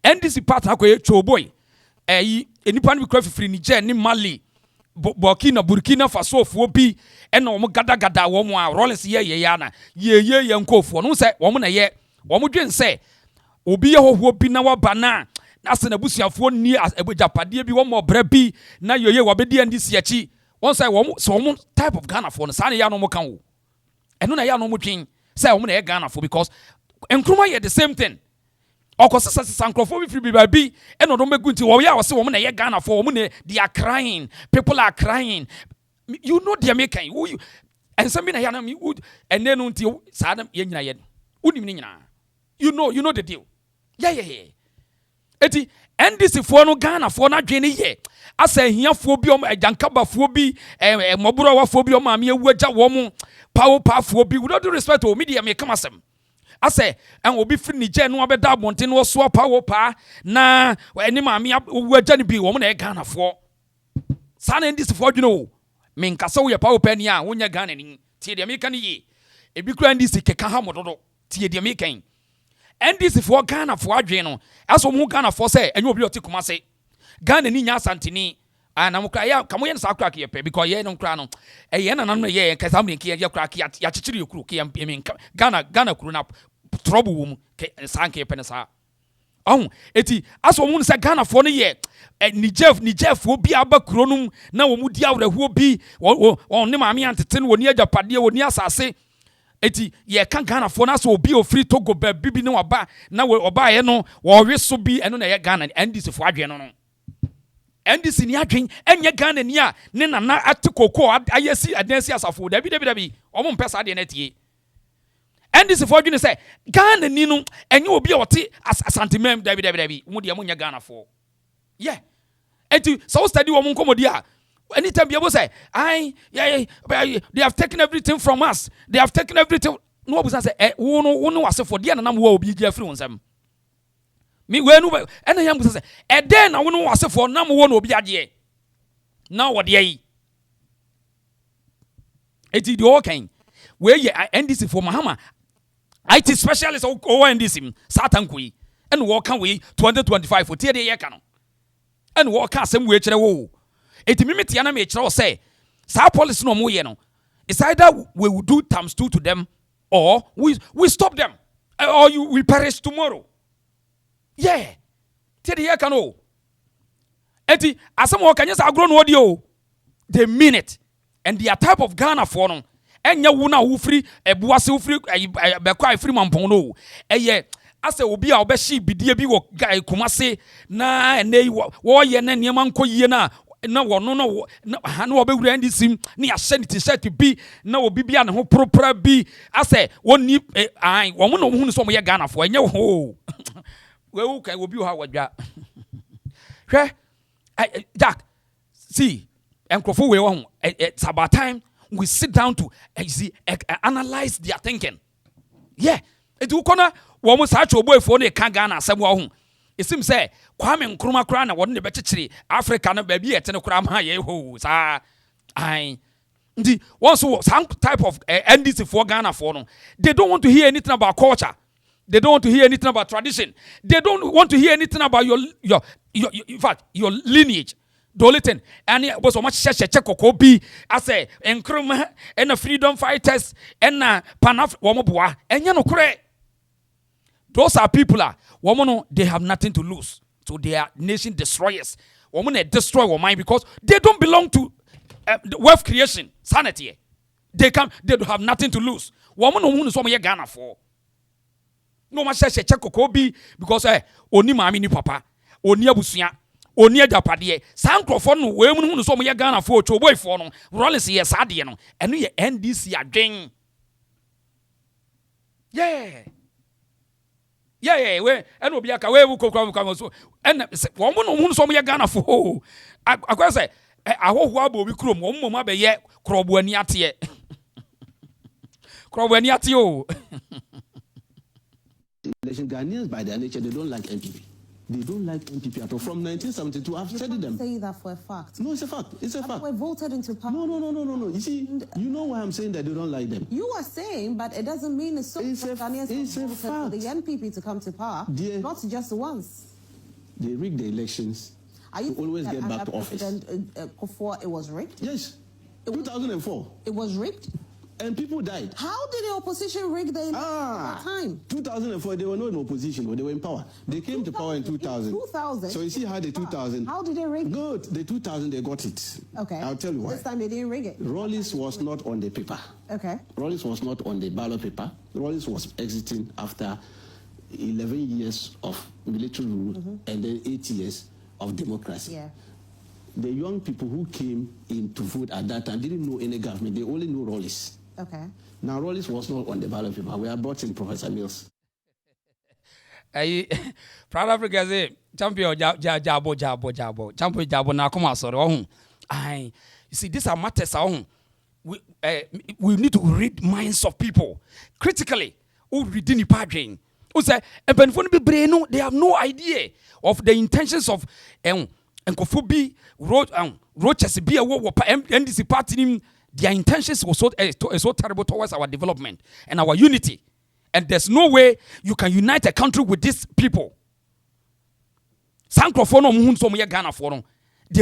NDC part akoye choboy enipa no bi kra fifiri Niger ni Mali Burkina Faso fo bi ena wo gada wo mo a Rollins ye ya na ye nkofo no se wo mo na ye wo mo dwen se obi ye hoho bi na waba na asena busuafo ni abujapade bi wo mo bra bi na yoye wo be di NDC achi won say wo mo type of Ghana for no sa na ya no mo kan wo eno na ya no mo twen say wo mo na ye Ghana for because enkroma ye the same thing okosesa sankrofo bi free bi bi eno do megu nti wo ya wo say wo mo na ye Ghana for wo mo na they are crying, people are crying, you know they are making you and some na ya na me and then nti sa na ye nyina ye unim ni nyina you know the deal yeah eti NDC for no Ghana for na dwene ye asa hiafo bi om ajankabafo bi moburawa bi om ame ewu agya wo mo power bi with all due respect o media me come asem asa en obi firi Niger no abeda abonte no so power na eni ame ewu agya ne bi wo mo na Ghana for sa na NDC for dwene o me nkasa wo ye power ni a wonya Ghana ni tie de me kan ye ebi kura NDC keka ha mododo tie de me kan NDC for Ghana for adwen no aso mu Ghana for say enyo obi oti kuma say Ghana ni nya Asante ni na mo kra ya kamo ye sa kra ke pe because ye no kra no ye na no ye kasa mo ke ye kra ke ya chichiri okuru ke me Ghana kuru na trouble wo mu ke sanke pe ne sa eti aso mu say Ghana for no ye Niger for bi aba kuro num na wo mu di awreho bi won ne maame antete no woni agapade woni asase eti ye kan Ghana for na so obi ofri Togo ba bibi ne oba na oba ye no wo hweso bi eno na ye Ghana NDC for adwen no NDC ni adwen enye Ghana ni a ne nana atekoko ayesi adansi asafo dabi omo mpesa de na tie NDC for adwen say Ghana ni no enye obi a wote Asante mem dabi mu de munya Ghana for yeah eti so study wo mun komodi a anytime you say, they have taken everything from us. They have taken everything. No one say, no was for the and will be Jeffrey on them. Me, when and I am say, and then I won't was for number one will be a year. Now what ye? It is the okay. Where ye NDC for Mahama. IT specialist or NDC, Satan Kui, and walk away 2025 for Tia de Yakano. And walk out some way to the wall. Eti mimiti yana me chiro say sa policy no mo ye no it's either we will do times 2 to them or we stop them or you will perish tomorrow yeah te de yaka no eti asem wo kanye sa agro no odi o they mean it and their type of Ghana for no enya wu na wo free ebuase wo free be kwa free Mampong no eye ase obi a obehye bidie bi wo kumase na ene wo ye na niam nko yie na na wono na hanu obewura NDC ni Ashanti t-shirt bi na obi bia ne ho propra bi ase woni wo mo no hu so mo ye Ghana fo enye ho we wu kai obi ha wadwa hwe Jack see enkrofo we wo it's about time we sit down to analyze their thinking yeah it will corner wo mo sa choboyfo no ka Ghana asem wo ho it seems say Kwame Nkrumah kra na won ne bechichiri Africa na ba bi yete ne kra ma ye ho sa ndi one so some type of NDC for Ghana for no they don't want to hear anything about culture, they don't want to hear anything about tradition, they don't want to hear anything about your in fact your lineage Dolitin and it was so much check bi as a Nkrumah and the freedom fighters and Panaf Womobua and you know correct. Those are people woman they have nothing to lose. So they are nation destroyers. Women they destroy our mind because they don't belong to wealth creation, sanity. They don't have nothing to lose. Woman who is somewhere Ghana for. No man says check Kokobi because oni mami ni papa, oni abusuya, oni ajapade. Sankrofo no we mu no somewhere Ghana for choboy for no. Rollins yes ade no. Eno ye NDC adwen. Yeah, we and obi aka we kokwa so and won mo no hu so mo ye Ghana fo akwa say ahoho aba obi krom won mo ma be ye krobo ani ate o Ghanaians by their nature they don't like NPP. They don't like NPP at all. From 1972, I've studied them. Say that for a fact. No, it's a fact. It's a fact. We voted into power. No. You see, you know why I'm saying that they don't like them. You are saying, but it doesn't mean it's so. It's a fact. For the NPP to come to power, not just once. They rigged the elections. Are you to always saying get that back to office. President Kufuor, it was rigged? Yes. 2004. It was rigged? And people died. How did the opposition rig the election at that time? 2004, they were not in opposition, but they were in power. They came to power in 2000. 2000? So you see how the 2000... How did they rig it? Good. The 2000, they got it. Okay. I'll tell you why. This time they didn't rig it. Rawlings was not on the paper. Okay. Rawlings was not on the ballot paper. Rawlings was exiting after 11 years of military rule and then 8 years of democracy. Yeah. The young people who came in to vote at that time didn't know any government. They only knew Rawlings. Okay. Now, Rawlings was not on the ballot paper. We have brought in Professor Mills. Proud Africa say champion jabo. Champion jabo na come sorry. You see, these are matters. We need to read minds of people critically. Who read the pattern? Who say they have no idea of the intentions of Nkofobi Rochester be a NDC party. Their intentions were so terrible towards our development and our unity. And there's no way you can unite a country with these people. They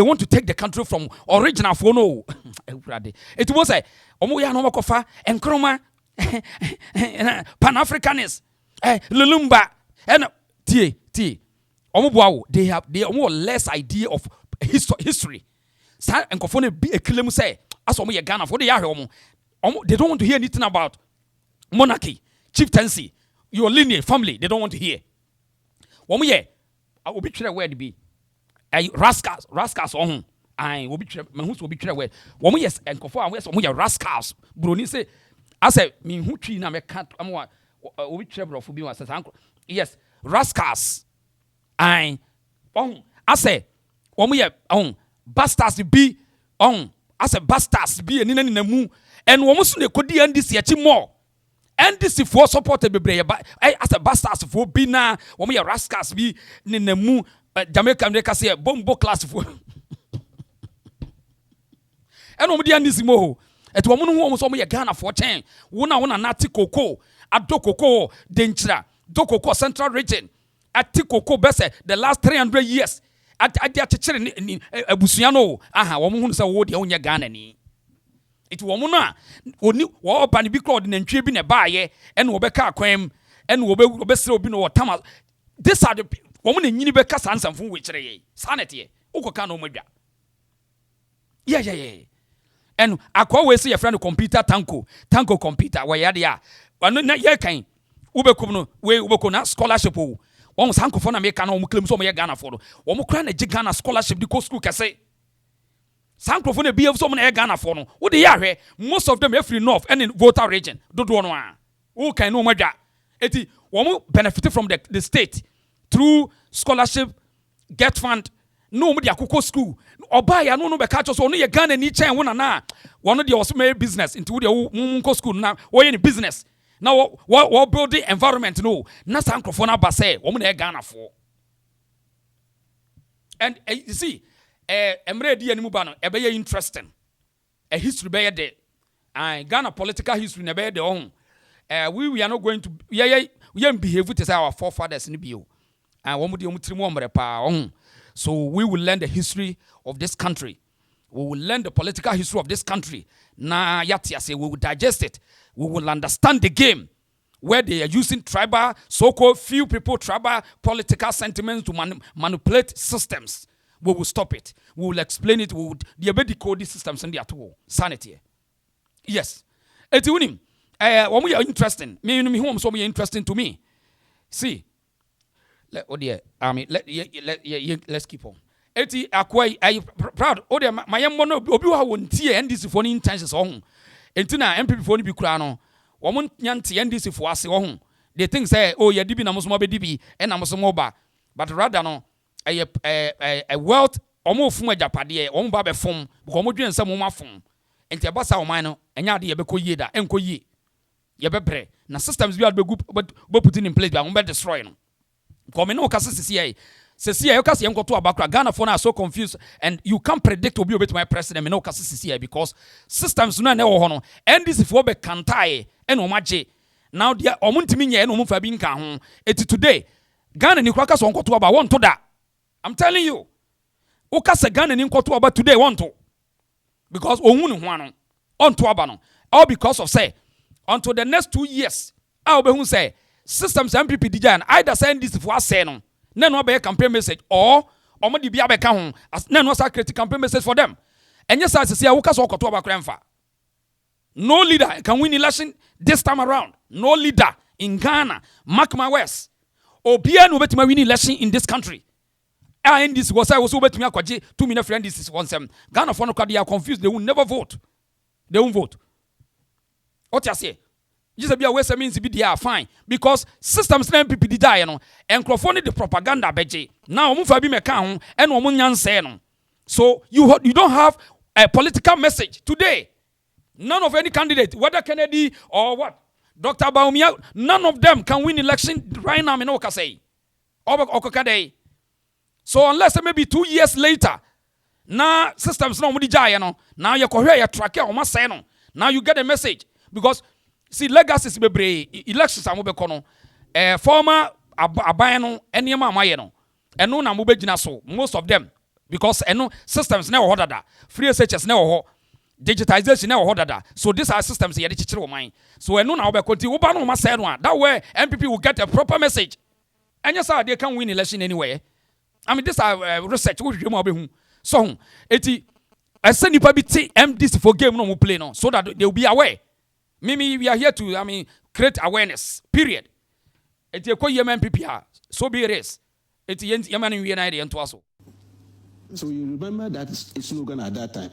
want to take the country from original phono. It was a Pan-Africanists, Lulumba, and they have more less idea of history. And be a kill say. They don't want to hear anything about monarchy, chieftaincy, your lineage, family. They don't want to hear. I will be sure where to be. Rascals on. I will be sure where. Yes, and conform with some rascals. Bruni say, I say, me who tree na me can't. I'm what we travel for being was uncle. Yes, rascals. I say, bastards be on. As a bastards be in the moon, and almost they could NDC more. NDC for supported be but as a bastards for be now, when we are rascals be in the moon, Jamaica they can say a bombo class for. And on the NDC mo, at woman who almost only a Ghana for 10, one nati cocoa, at Dokoko, Denchra, Dokoko Central Region, at Tikoko Besse, the last 300 years. At their teacher in Busiano, woman say, "Oh, the only Ghana ni." It womuna, only war pan be called in tribune a buyer, and Wobeka Quem, and Wobesro Bino or Tamas. These are the woman in Unibeka Sans and from which sanity, Okokano Media. Yeah. And I always see a friend of computer Tanko computer, where yadia. But not yet kind. Ubekono, we Ubekona scholarship. One sanko for na make no claim so me Ghana for. One mo kra na Ghana scholarship di ko school kase. Sanko for na be so me Ghana for no. Wo dey ahwe most of them every north and in voter region. Dodo no a. Who can no madwa. Eti one mo benefit from the state through scholarship, get fund. No mo di akoko school. Oba ya no be catch so no ye Ghana ni chen wo na na. One dey also make business into the mo school na wo ye business. Now, what building environment? No, not Sankrofona Basse, woman Ghana for. And you see, Emre Dianimubano, a very interesting. A history by a day. And Ghana political history never the own. We are not going to we behave with our forefathers in the bio. And one would the so we will learn the history of this country. We will learn the political history of this country. Na yatia say we will digest it. We will understand the game where they are using tribal, so-called few people, tribal political sentiments to manipulate systems. We will stop it. We will explain it. We will decode these systems and the at sanity. Yes. It's winning. When we are interesting, me home so we interesting to me. See, let's keep on. Eti akwai I proud o de my mono obi wa wontie NDC for intentions on enti na MPP for ni bi kura no wo mon nyante NDC for ase wo they think say oh ye dibi na mo so be dibi e na mo so mo ba but rather no a wealth omo fun ajapade omo ba be fom because omo dwen say mo ma fom enti e basa o man no enya de ye be ko yie da enko yie ye be bre na systems bi be putting in place bi am be destroy no come no kase sisi Cecilia, you can't see Ghana for now so confused, and you can't predict to be with my president. No, because systems no honor. And this is for be kantai and omaje. Now they are omuntimi nye and omufabin ka ho. Eti today Ghana ni kwaka so nkoto aba won to da. I'm telling you. Oka se Ghana ni nkoto aba today want to. Because ohun ho ano. Onto aba no. All because of say until the next 2 years. I obehun say systems MPP dijan either send this for say no. Na no be campaign message or omo di bia be ka ho. Na no sa create campaign message for them. And yes, I say woka so okoto aba kramfa. No leader can win election this time around. No leader in Ghana. Mark my words. Obia no betima win election in this country. NDC was I was over to me 2 minute friend this is 17. Ghana for no card they are confused. They will never vote. They won't vote. What you say? Just be aware means be they are fine because systems na MPP di die no enkrofo the propaganda beje. Now omo fa bi meka ho e no omo nyanse no. So you don't have a political message today. None of any candidate, whether Kennedy or what, Dr. Baumia, none of them can win election right now in Okasei. Okokade. So unless maybe 2 years later, now systems no mudi jaya no. Now you cohere your tracker or say no. Now you get a message because see legacies bebre elections are mobile kono. Former abayano enyema amaye no. Eno na mobile gina so most of them because eno systems never hold that. Free SHS never hold. Digitization never hold that. So these are systems here chichiro mind. So eno na obe continue oba no ma say no. That way MPP will get a proper message. And yes they can win election anyway. I mean, this are research. So, eti, I send you probably MDC for game no play no, so that they will be aware. Maybe we are here to, create awareness. Period. Eti eko MPP so be it is. Eti yemani we na ide ento aso. So you remember that slogan at that time,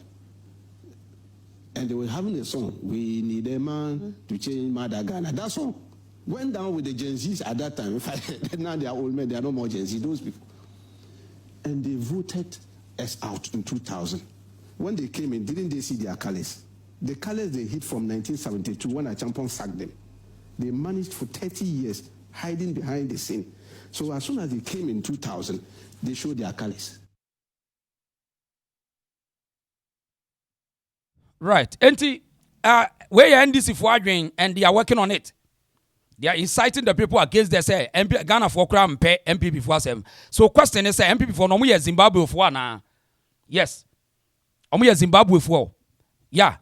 and they were having a song. We need a man to change Mother Ghana. That song went down with the Gen Zs at that time. In fact, now they are old men. They are no more Gen Z. Those people. And they voted us out in 2000. When they came in, didn't they see their colors? The colors they hid from 1972 when Mampong sacked them. They managed for 30 years hiding behind the scene. So as soon as they came in 2000, they showed their colors. Right. Enti, where NDC for arguing and they are working on it. They are inciting the people against their say Ghana for crime pay MPP for them. So question is say MPP for no more Zimbabwe for na. Yes. Omo Zimbabwe for. Yeah.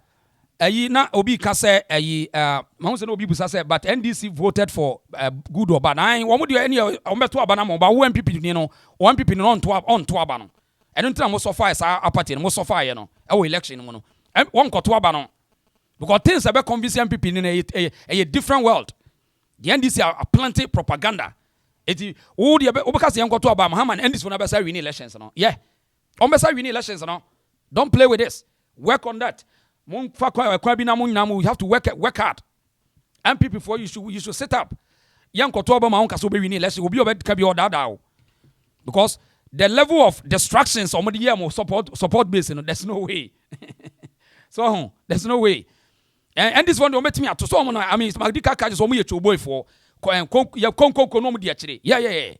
Na obi ka say ma say no obi busa say but NDC voted for good or bad. Ai omo de any omo to aba na mo ba wo MPP ni no. O MPP no on to aba no. Eno ntina mo so far sa apathy no mo so far ye no. E wo election no no. Won ko to aba no. Because things about convince MPP in a different world. The NDC are plenty propaganda. Eti wo de obeka se yankoto aba Muhammad NDC for na win elections no. Yeah. On be win elections no. Don't play with this. Work on that. Mon fa kwa bi na mon nyina you have to work hard. MPP for you should set up. Yankoto aba ma onka so be win election obi obeka bi order. Because the level of distractions on the year more support base there's no way. So there's no way. And this one don't met me to so I mean Magdika catches on me to boy for konko no di achire. Yeah.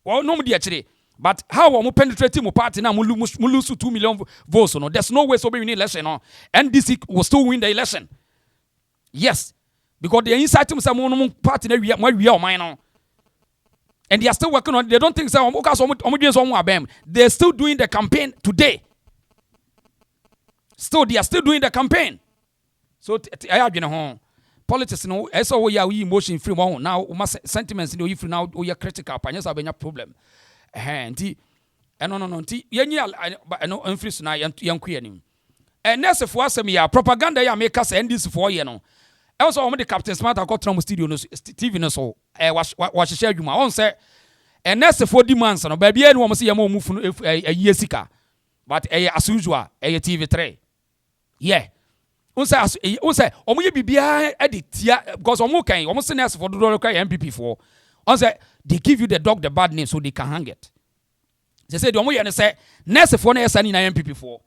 Well no di achire. But how we penetrating my party now we lose 2 million votes no. There's no way so we win election no. NDC will still win the election. Yes. Because they incite some party na we are mine no. And they are still working on it. They don't think they're still doing the campaign today. Still they are still doing the campaign. So I have home. Politics no so we are emotion free now sentiments in free now we are critical panyas have problem. No yenyi no influence na yanku anim. And nurse for asem ya propaganda ya make us end this for year no. Also on the Captain Smart got from studio no TV no so was share adwuma on say and nurse for demands no ba bia no mo say ya mo move no yesika but as usual TV3. Yeah. Unse omo bibia editia because omo kan omo say nurse for do MPP for. Unse they give you the dog the bad name so they can hang it. They say the omo ye say nurse for na yesa ni na MPP for.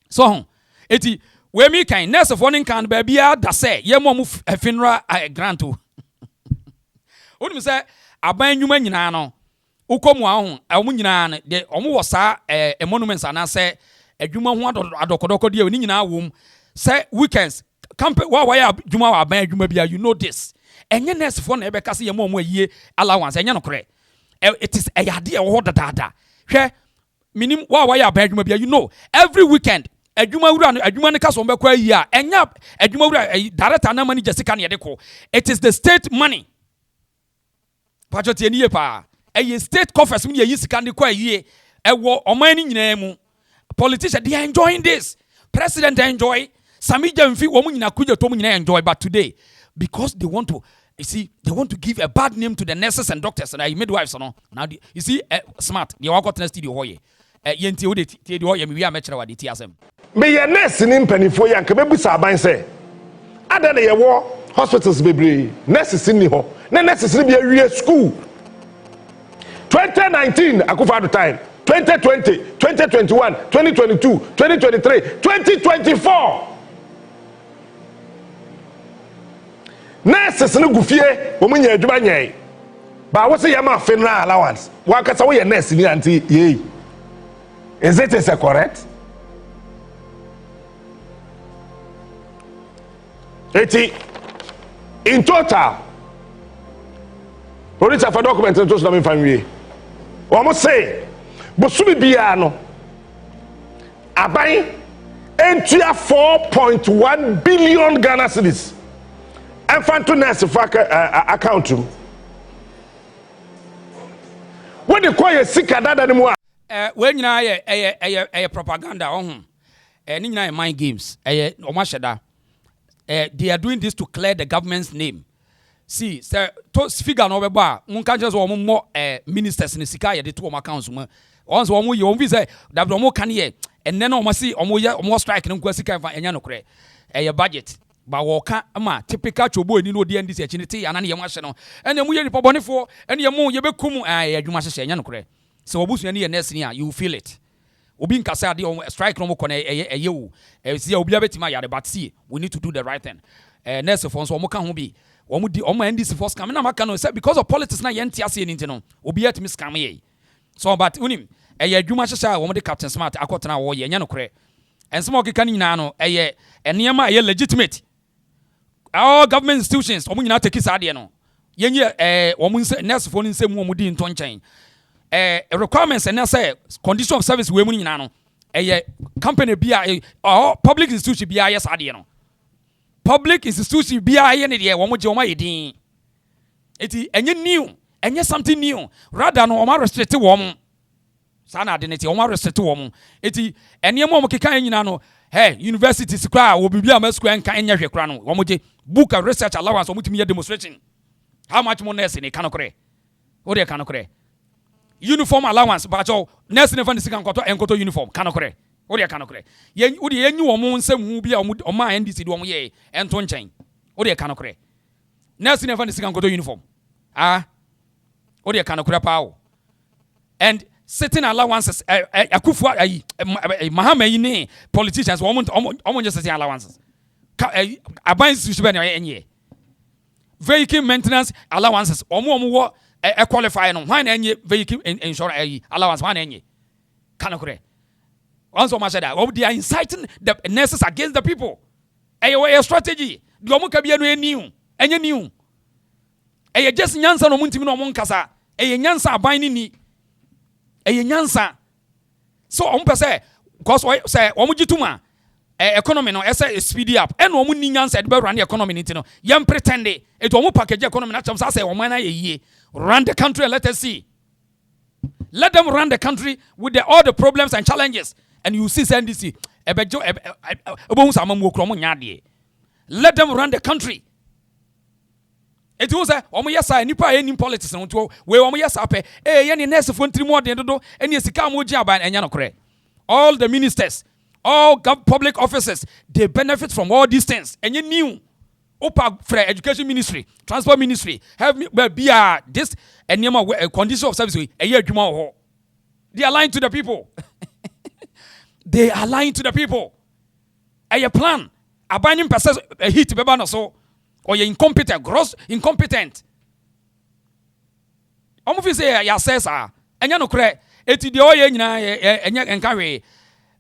So eti we me kan nurse for nin kan ba bia da say ye mo funeral grant o. Oni say aban nwuma nyina no ukomu ahun omo nyina no de omo wo sa monuments ana say adwuma ho adokodoko de oni nyina wom say weekends campaign wa ya adwuma wa ban adwuma bia you know this enye nurse for na ebe kase ye mo ayie allowance enye no kore it is a yade e wo dada hwe minim wa ya ba adwuma bia you know every weekend adwuma wura no adwuma ne ka so mbekwa yi a enya adwuma wura director na manager sika ne yede ko it is the state money pacho tie niye pa state coffers me yi sika ne kwa yi ewo oman ni nyina mu politicians they are enjoying this president enjoy Sami Jamfi wo mu nyina kuja to mu nyina enjoy but today because they want to you see they want to give a bad name to the nurses and doctors and midwives no now you see smart they work out in the studio hoye yenti wo de tie de hoye me wi amekere wade tie asem me ye nurse ni mpanifo ya nka bebusa aban se ada na ye wo hospitals bebre nurses ni ho na nurses ni bia wie school 2019 akufa at time 2020 2021 2022 2023 2024 nurses ni gufie wo munya adwuma nyai ba wo se yama funeral allowance wa kasa wo ye nurse ni anti ye is it correct? In total police for document to so na family o mo say bosumi bia no aban entua 4.1 billion Ghana cedis enfanto nurse account when the choir sika dada ni mu we nyina ye propaganda ohun ni nyina ye mind games o ma sheda they are doing this to clear the government's name. See, sir, to figure no beba, munka just wo mo ministers ni sika ye de to accounts mo. Once wo mo ye wo say that mo kan ye enne na mo see mo strike no kwa sika fa enya no kre. Budget. Ba wo ka ma typical chobo eni no de NDC achi ne te ana ne ye mo ahye no. Ene mo ye nipa bonefo, ene ye mo ye bekum adwuma hye enya no kre. So obusu ne ye nurse ni a you feel it. Obi nkasa de strike no mo kɔ na ɛyɛ wo see obi abetima yare but see we need to do the right thing nurse for so mo ka ho bi omo di omo NDC for scam na maka no say because of politics na yɛnte ase ni ntino obi atimi scam ye so but unim ɛyɛ adwuma hyehye a omo de Captain Smart akɔtena wo ye nya no korɛ ensem okeka ni nyina no ɛyɛ enema ɛyɛ legitimate all government institutions omo nyina take sa de no yenye omo nurse for nsem omo di nto nkyɛn requirements and say condition of service we mu nyina no company bia or public institution bia yes ade no public institution bia ye ne de wo mo je o ma yedin eti enye new enye something new rather no o ma restrict wo mo sana ade ne ti o ma restrict wo mo eti ene mo keka nyina no university square wo bibia ma square nka enye hwe kra no wo mo je book a research allowance wo mo timi demonstration how much mo nurse ne kanokre wo de kanokre uniform allowance but nurse never the second enkoto uniform kanokre wo de kanokre ye wo de yenyi wo mo nsam hu bia o ma NDC de wo ye ento nchen wo de kanokre nurse never the second enkoto uniform wo de kanokre pa o and certain allowances akufu mahama yi ne politicians wo mo just certain allowances aban institution be na enye vehicle maintenance allowances wo wo qualify no why na enye vehicle insurance allowance why na enye kanokre once o ma said that they are inciting the nurses against the people a strategy the omo ka bia no enye new just nyansa no muntimi no omo nkasa nyansa aban ni nyansa so omo pese because say omo gituma economy no ese speed up and omo ni nyansa de be run the economy ni no yam pretend it omo package economy na cham say omo na ye run the country and let us see. Let them run the country with all the problems and challenges. And you see NDC. Let them run the country. It was a yes, nipa any politics on to where yes up any nurse for 3 more than do any sikamu jaba and yanokre. All the ministers, all public officers, they benefit from all these things. And you knew Opa for education ministry, transport ministry, have me be this and condition of service a year. They are lying to the people. They are lying to the people. A plan. A binding person a hit bebana so or you incompetent, gross incompetent. Almost say ya says and no cre eti de oye nyina enkawe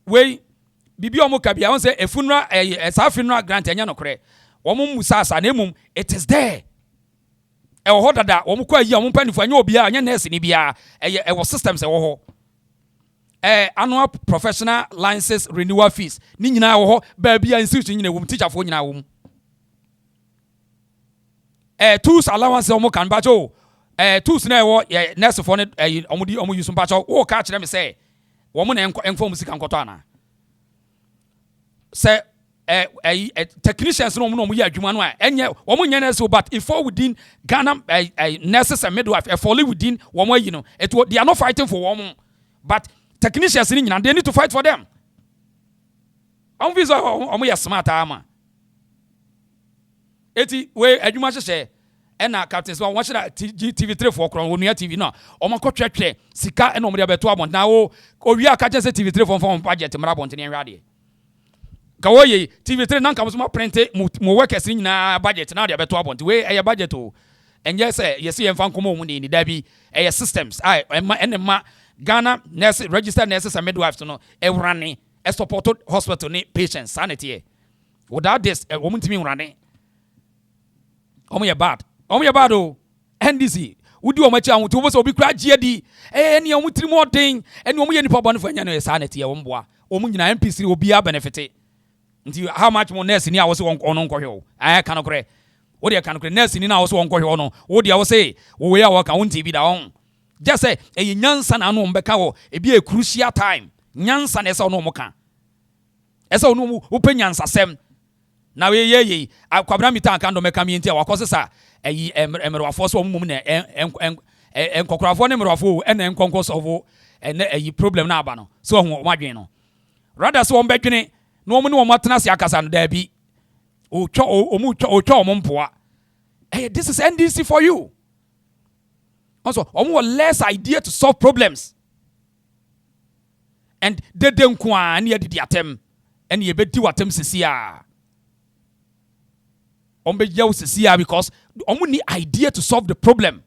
we bibi omoka bia won say a funeral a funeral grant enya no cre it is there. ɛwɔ hɔ dada wɔn kɔ ayi a wɔn mpanyinfoɔ nyɛ obiara nyɛ nurse ni biara ɛwɔ systems ɛwɔ hɔ annual professional licenses renewal fees ni nyinaa wɔ hɔ baabi a institution nyinaa wɔ mu teacher foɔ nyinaa wɔ mu tools allowance wɔn kan bakyɛw tools na ɛwɔ nurse foɔ ne wɔn use bakyɛw wɔn ka kyerɛ mi sɛ wɔn na ɛnfɔ wɔn sika nkɔtɔ ana sɛ technicians no wɔn yɛ adwuma no a ɛnyɛ wɔn nyɛ nurse but if fall within Ghana nurses and midwife fall within wɔn ayi no they are not fighting for wɔn but technicians ni nyinaa they need to fight for them wɔn fi sɛ wɔn yɛ smart ama eti we adwuma hyehyɛ ɛna captains wɔn hyɛ TV3 for kron wɔn nua TV no wɔn akɔ twɛtwɛ sika ɛna wɔn de abɛto abɔnten na owia aka kyerɛ sɛ TV3 fɔn budget mmara abɔnten yɛn hwɛ adeɛ kawoye TV3 nan kam so ma print mo workers nyinaa budget na de abeto abonti we eye budget o enye se yesi yemfa nkomo mu ni da bi eye systems enema Ghana nurse registered nurses and midwives no ewrane support hospital ni patients sanity without this woman timi wrane omo ye bad o NDC wudi omo cha wotu obo se obi kra gie di ene omo tiri mo den ene omo ye nipa bone fo anya no sanity wo mboa omo nyina MPC obi a benefit nti how much more nurse ni a wo se won nkɔhwe o aya kan korɛ wo de kan korɛ nurse ni na wo se won nkɔhwe no wo de wo se wo we a wo ka won TV da on just say e nyansa na no mbɛka wo e bi a crucial time nyansa na ɛsɛ no mo ka ɛsɛ no wo pɛ nyansa sɛm na we ye akwabra mitan kan do mɛka mi nti a wakɔse sa ɛyi emerwafo so mo na enkokorafo ne emerwafo ɛna enkonkoso wo ɛna ɛyi problem na aba no so ho mo adwen no rather so won bɛdwene no wɔn ne wɔn atena se akasa no daabi otwa wɔn mpoa this is NDC for you also wɔn wɔ less idea to solve problems and dede nkoa ne yɛdidi atem ɛne yɛbɛdi watem sisi a wɔn bɛgya wo sisi a because wɔn need idea to solve the problem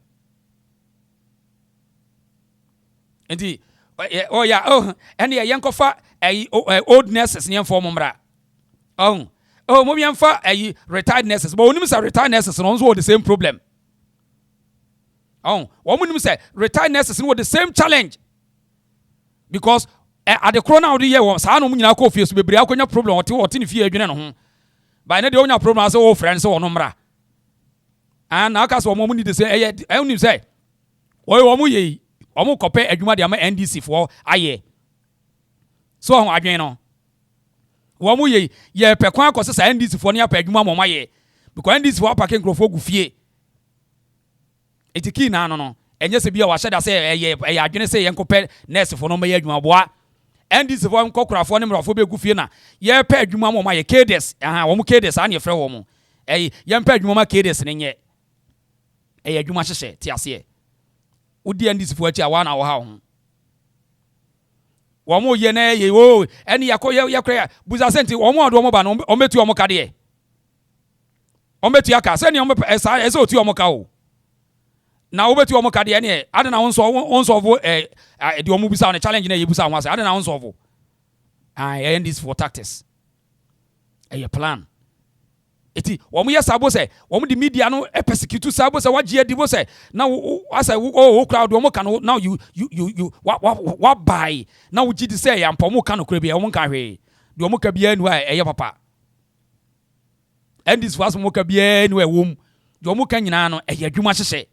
nti ɛne yɛn kɔfa old nurses ne form mra mo yɛmfa retired nurses but onim sɛ retired nurses no also the same problem wɔn nim sɛ retired nurses no the same challenge because at the corona of the year wɔn saa no mu nyinaa kɔ fie so bebree akɔnya problem wɔte ne fie adwene no ho by na de onya problem asɛ wo friend sɛ wɔn mmra and aka sɛ wɔn mu need sɛ ɛnim sɛ wɔn yɛ wɔn kɔpɛ adwuma de ama NDC for ayɛ so on adwen no wo mu ye pekwan akose sa NDC fo ne apa adwuma mo maye because NDC fo apa ke nkrofo gu fie etiki na no enye se bia wa hyeda se adwene se yenkopɛ nurse fo no maye adwuma boa NDC fo nkokorafo ne mrofo be gu fie na ye pɛ adwuma mo maye KDS wo mu KDS an ye frɛ wo mo ye pɛ adwuma ma KDS ne nye adwuma hyehye ti ase udi NDC fo achi awa na wo ha ho wɔn yɛ na yɛ o ɛne yɛ kɔ busa senti wɔn ɔdo wɔn ba no wɔn betu wɔn ka deɛ wɔn betu aka sɛni wɔn ɛsa ɛsɛ otu wɔn ka o na wɔn betu wɔn ka deɛ ne ade na wɔn nsɔfo de wɔn busa wɔn challenge na yɛ busa wɔn ase ade na wɔn nsɔfo ɛyɛ NDC for tactics ɛyɛ plan eti wɔn yɛ sabo sɛ wɔn de media no persecute sabo sɛ wagye adi bo sɛ na asɛ wo crowd wɔn ka no now you wa buy na wo gidi sɛ ya mpɔ wɔn ka no kura bi wɔn ka hwe de wɔn ka bia nu a ɛyɛ papa NDC fast wɔn ka bia nu ɛwom de wɔn ka nyinaa no ɛyɛ adwuma hyehyɛ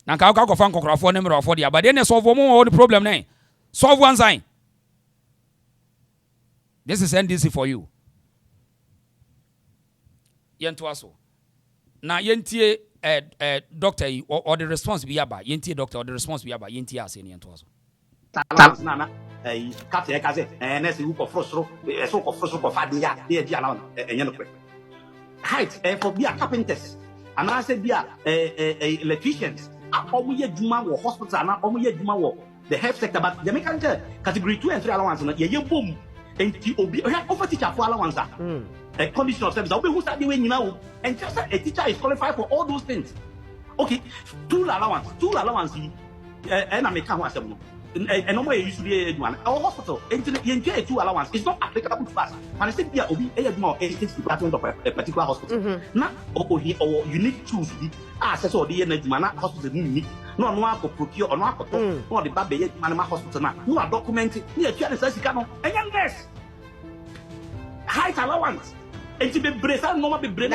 na nka akɔfa nkɔkorafo ne mmerɛfo de abade ne solve wɔn wɔ the problem ne solve one sign this is NDC for you yento aso na yentie doctor or the response bi aba yentie doctor or the response bi aba yentie ase ne yento aso na kapte ka se na se ko frostro so ko frostro ko fa dia dia dia na enye no pre height for be carpenters and I said be electricians omo ye djuma wo hospital na omo ye djuma wo the health sector but the mechanical category 2 and 3 allowance na ye bom enti obi over teacher for allowance a condition of service. Who start the way you know, and just a teacher is qualified for all those things. Okay, two allowance, and I make one and no more usually one. Our hospital, enjoy 2 allowance. It's not applicable to us. And I said, yeah, Obi, more ethics department of a particular hospital. Now, or unique tools, access or the energy man hospital unique. No one could procure or not, or the baby manama hospital. You are documented. Near China, and young nurse. Height allowance. And to be brave, I know be brave.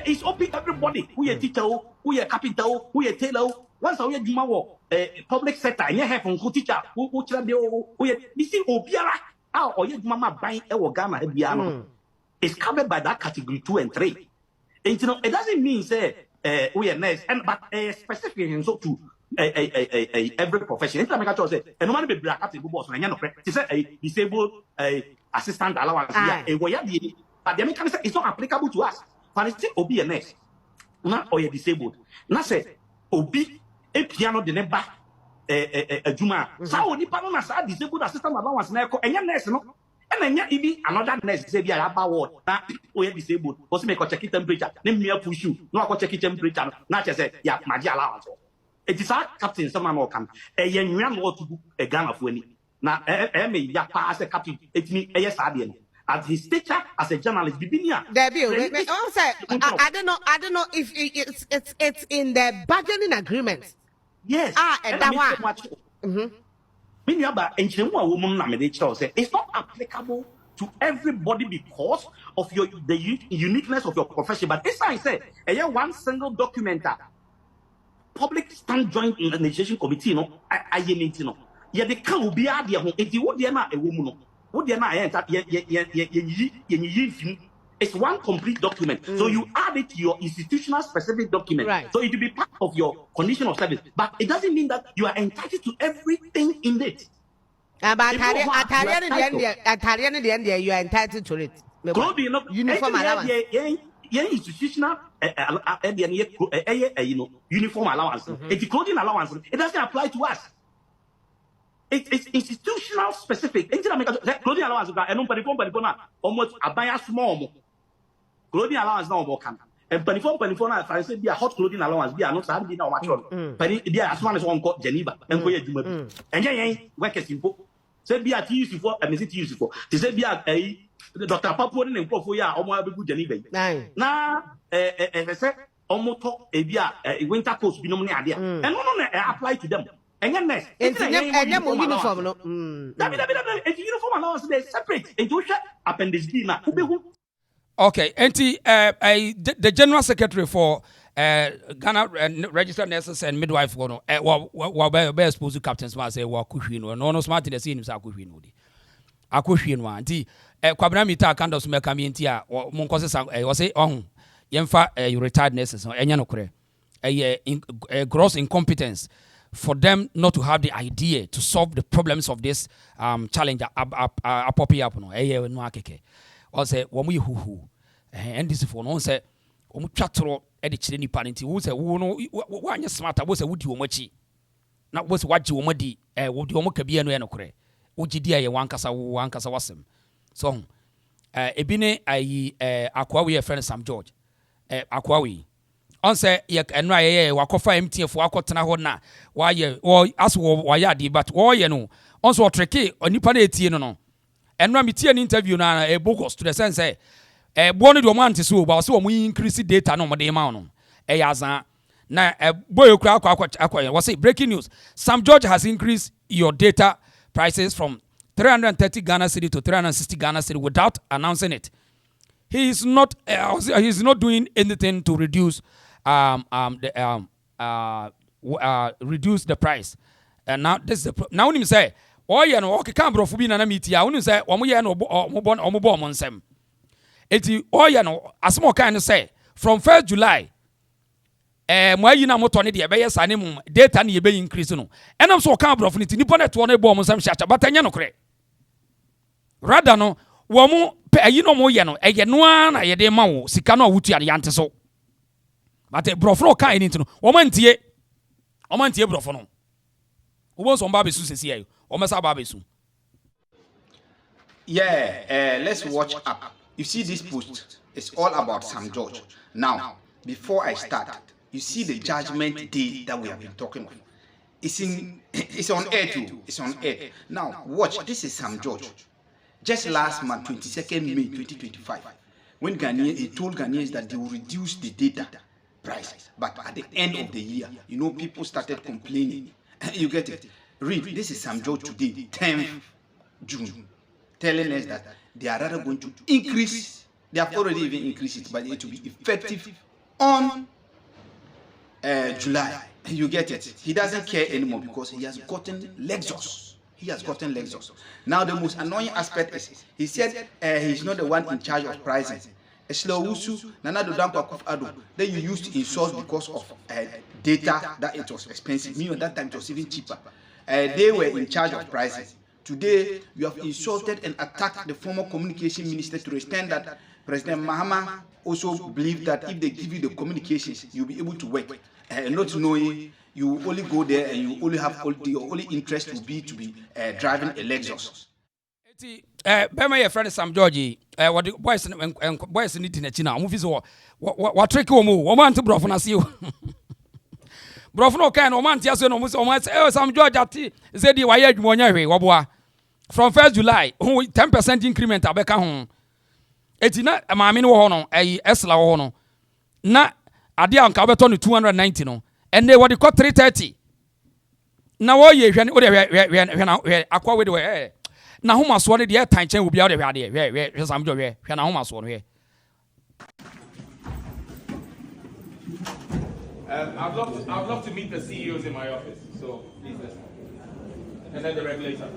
It's open everybody. We are teacher, we are carpenter, we are tailor. Once we are Jumawo, public sector, and you have from teacher, who we are missing Obiara, or your mama buying a Ghana Biano. It's covered by that category 2 and 3. And you know, it doesn't mean say we are nice, and but specifically in so to every profession. Anytime I say, and no man be black at the boss, and you know, to say a disabled assistant allowance, but the American say it's not applicable to us. But it's still Obi a nurse, not or you're disabled. Now say Obi a piano de neba a Juma. So the panel sa disabled assistant allowance na and your nurse no. And then even another nurse say be about ward. Now we are disabled. Also make a check temperature. Name me push you. No I check temperature. Not just say yeah, my allowance. It is our captain someone more come. A young man want to book a gun of winning. Now me ya pass a captain. It me a yes as his teacher as a journalist. I don't know if it's in the bargaining agreement. Yes. And that one. It's not applicable to everybody because of the uniqueness of your profession. But as I said, one single document, public stand joint in the negotiation committee, Agyenim, yeah, they can't be out there. If you would a woman, would it's one complete document. So you add it to your institutional specific document. Right. So it will be part of your condition of service. But it doesn't mean that you are entitled to everything in it. But at the end, you are entitled to it. Uniform allowance. Institutional uniform allowance. It's clothing allowance. It doesn't apply to us. It's institutional specific. Clothing allowance almost a buy a small. Clothing allowance now more can. And Penifon, I say, be a hot clothing allowance, be a not having no much on. Penny, as one as one called Geneva, and go to and yay, work as simple. Say, be a tea for, and is it useful? To say, be a Dr. Papuan and Profoya, or more good Geneva. Now, as I said, almost a beer, a winter coast, be no idea. And no, apply to them. And then next, it's a uniform. It's uniform allowance, they separate. It's appendix B now. Okay, and the General Secretary for Ghana Registered Nurses and Midwife, while be exposed to captains, must say, well, Kushino, no smart in the scene, Sakushino. Akushino, auntie, Quabramita candles make a mintia or Moncos, was say, on Yemfa, retired nurses or Enyanokre, a gross incompetence for them not to have the idea to solve the problems of this challenge popping up. No, or say, when we who, and this for no say, chatro edit any parent who say, one smarter was a wood you mochi. Not was what you muddy, would you mock be an enocre? Would you dear one cassa wasm? So, Ebine, Aquawi friend Sam George, Aquawi. On say, yak and Rye, Wakofa empty for Aquatana, why ye, or as why yadi, but why you know, also tricky or Nippaneti no. And Ramiti an interview now a book to the sense, born to man to so, but so we increase data no more the amount. Yazan. Now, a boy was say breaking news. Sam George has increased your data prices from 330 Ghana cedi to 360 Ghana cedi without announcing it. He is not doing anything to reduce reduce the price. And now this is the now when him say, oh yeah no okay can bro for be na meet ya when him say omo ye no omo bo nsem. Eti oh yeah no asmo kan say from 1st July mo yi na moto ne de be yes ane mum data ne be increase no. Enam so kan bro for ni nipa net wo no bo nsem hyacha but anya no kre. Rather no wo mo ayi no mo ye no eye no na ye de ma wo sika no awutu ade yante so. But brofro kan ni no wo mantie brofo no. Wo so mba be su sesi ayo. Wo mesa ba be su. Yeah, let's watch up. You see this post, it's all about Sam George. Now, before I start, you see the judgment day that we have been talking of. It's on air too. It's on air. Now, watch. This is Sam George. Just last month, 22nd May 2025, when he told Ghanaians that they will reduce the data price. But at the end of the year, people started complaining. You get it? Read. This is Sam George today, 10th June, telling us that they are rather going to increase. They have already even increased it, but it will be effective on July. You get it? He doesn't care anymore because he has gotten Lexus. Now the most annoying aspect is he said he's not the one in charge of pricing. Then you used to insult because of data that it was expensive. Me, at that time it was even cheaper. They were in charge of pricing. Today you have insulted and attacked the former communication minister to the extent that President Mahama also believed that if they give you the communications, you'll be able to work. Not knowing you only go there and you only have your only interest will be to be driving a Lexus. Bema your friend Sam George, what the boys need in a china, movies or what trick or move, woman to Brofon as you. Brofno can, or man, yes, or Sam George at Zedi Wayed Monyery, Wabwa. From 1st July, 10% increment at Becca home. It's not a mammy no, a Esla hono. Na Adia and Cabeton 290 no. And they were the cut 330. Now, all ye when aqua with the way. Now, who must want the air time chain will be out of here. Where Sam George, when I almost want here. I'd love to meet the CEOs in my office. So please listen. And then the regulator.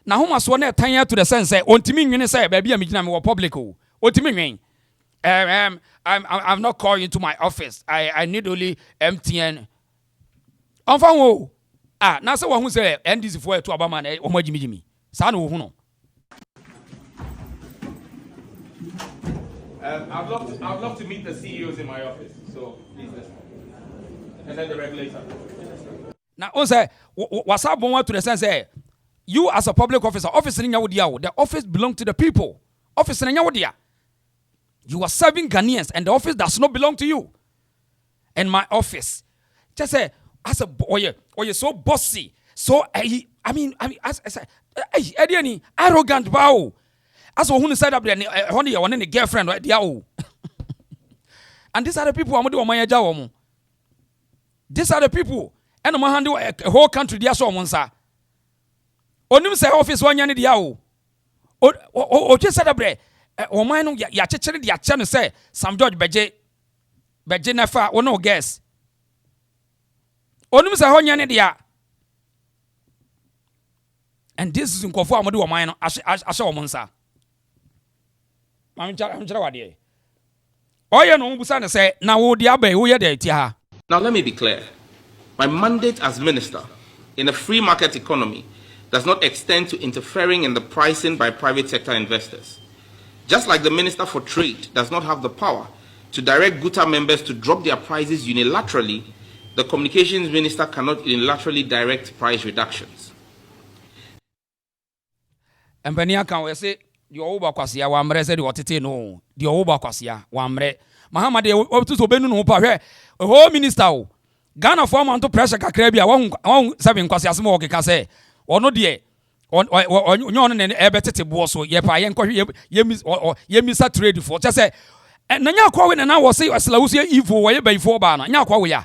Now, who must want to turn to the sense say, "On to me, say, baby, I'm in public." What do you mean? I'm not calling into my office. I need only MTN. Enfin, now someone who say NDC for to Obama or Jimmy. Sano Huno. I'd love to meet the CEOs in my office. So please listen. And then the regulator. Now, also, what's up to the sense say, you as a public officer, the office belongs to the people. Office in Yawodia. You are serving Ghanaians and the office does not belong to you. And my office, just say, as a boy, or you're so bossy, so Eddie, arrogant bow. As who said up there, honey, I want a girlfriend right there. And these are the people I'm doing my job. These are the people, and I'm handle a whole country. They are so monsa. Onim say office one yan diao. O just said up there. O man ya chechere dia channel say Sam George beje nafa o no guess. Onim say ho yan dia. And this is nkofo amode o man no ashe o monsa. I'm chara wade. Oye no busa ne say na wo dia ba wo ye da ti ha. Now let me be clear. My mandate as minister in a free market economy does not extend to interfering in the pricing by private sector investors. Just like the Minister for Trade does not have the power to direct GUTA members to drop their prices unilaterally, the Communications Minister cannot unilaterally direct price reductions. And Benia can we say the Oba Kwasia Wamre said what it no, the Oba Kwasia Wamre. Mahama de to Benu no pa home minister. Ghana form on to pressure Kakrabia, one 7 Kwasia smoke can say. Or no dear, on an ebetted boss, or ye pay and ye miss a trade for just say, and Nanya Quawin and I was say as Lausia evil way by 4 banner, Nyakwaya.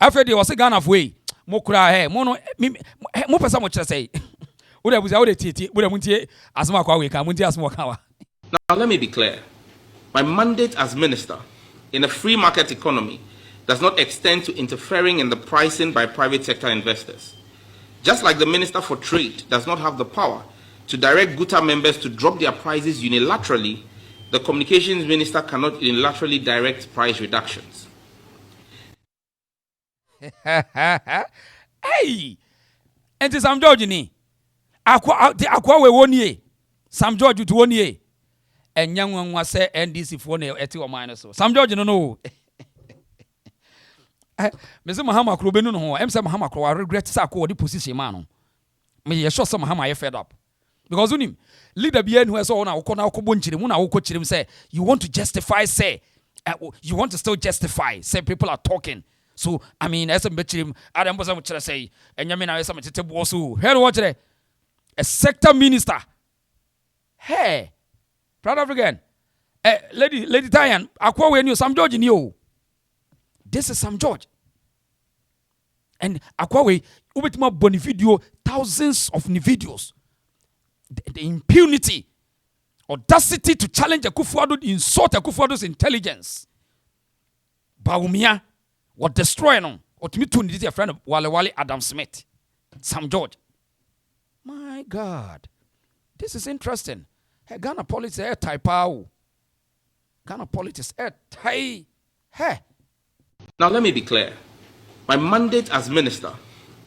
After there was a gun of way, Mokra, Mono, Mopasa much to say. Would I was out at would I want to as Makwa, come with us more cower. Now let me be clear. My mandate as minister in a free market economy does not extend to interfering in the pricing by private sector investors. Just like the Minister for Trade does not have the power to direct GUTA members to drop their prices unilaterally, the Communications Minister cannot unilaterally direct price reductions. Hey! And to Sam George ni. Aqua we 1 year. Sam George to 1 year. And young one was say NDC for ne eti o minus so. Sam George no. Mese Mahama kro benu no ho em se Mahama kro regret say akọ the position man no me ye sure say Mahama ye fed up because unim leader bi enu so na akọ na akọ bonchire mu na akọ chire say you want to justify say you want to still justify, say people are talking. So, I mean, as a bitch, Adam was able to say, and you mean, I am also, hey, watch it. A sector minister. Hey, proud of again. Lady Diane, Aqua, when you Sam George in you. This is Sam George. And Aquawe, Ubetima Bonividio, thousands of videos. The impunity, audacity to challenge Akufo-Addo, insult Akufo-Addo's intelligence. Baumia, what destroy no, or to me to need a friend of Wale Adam Smith, Sam George. My God, this is interesting. Hey, Ghana politics, hey, type Ghana politics, hey. Now let me be clear. My mandate as minister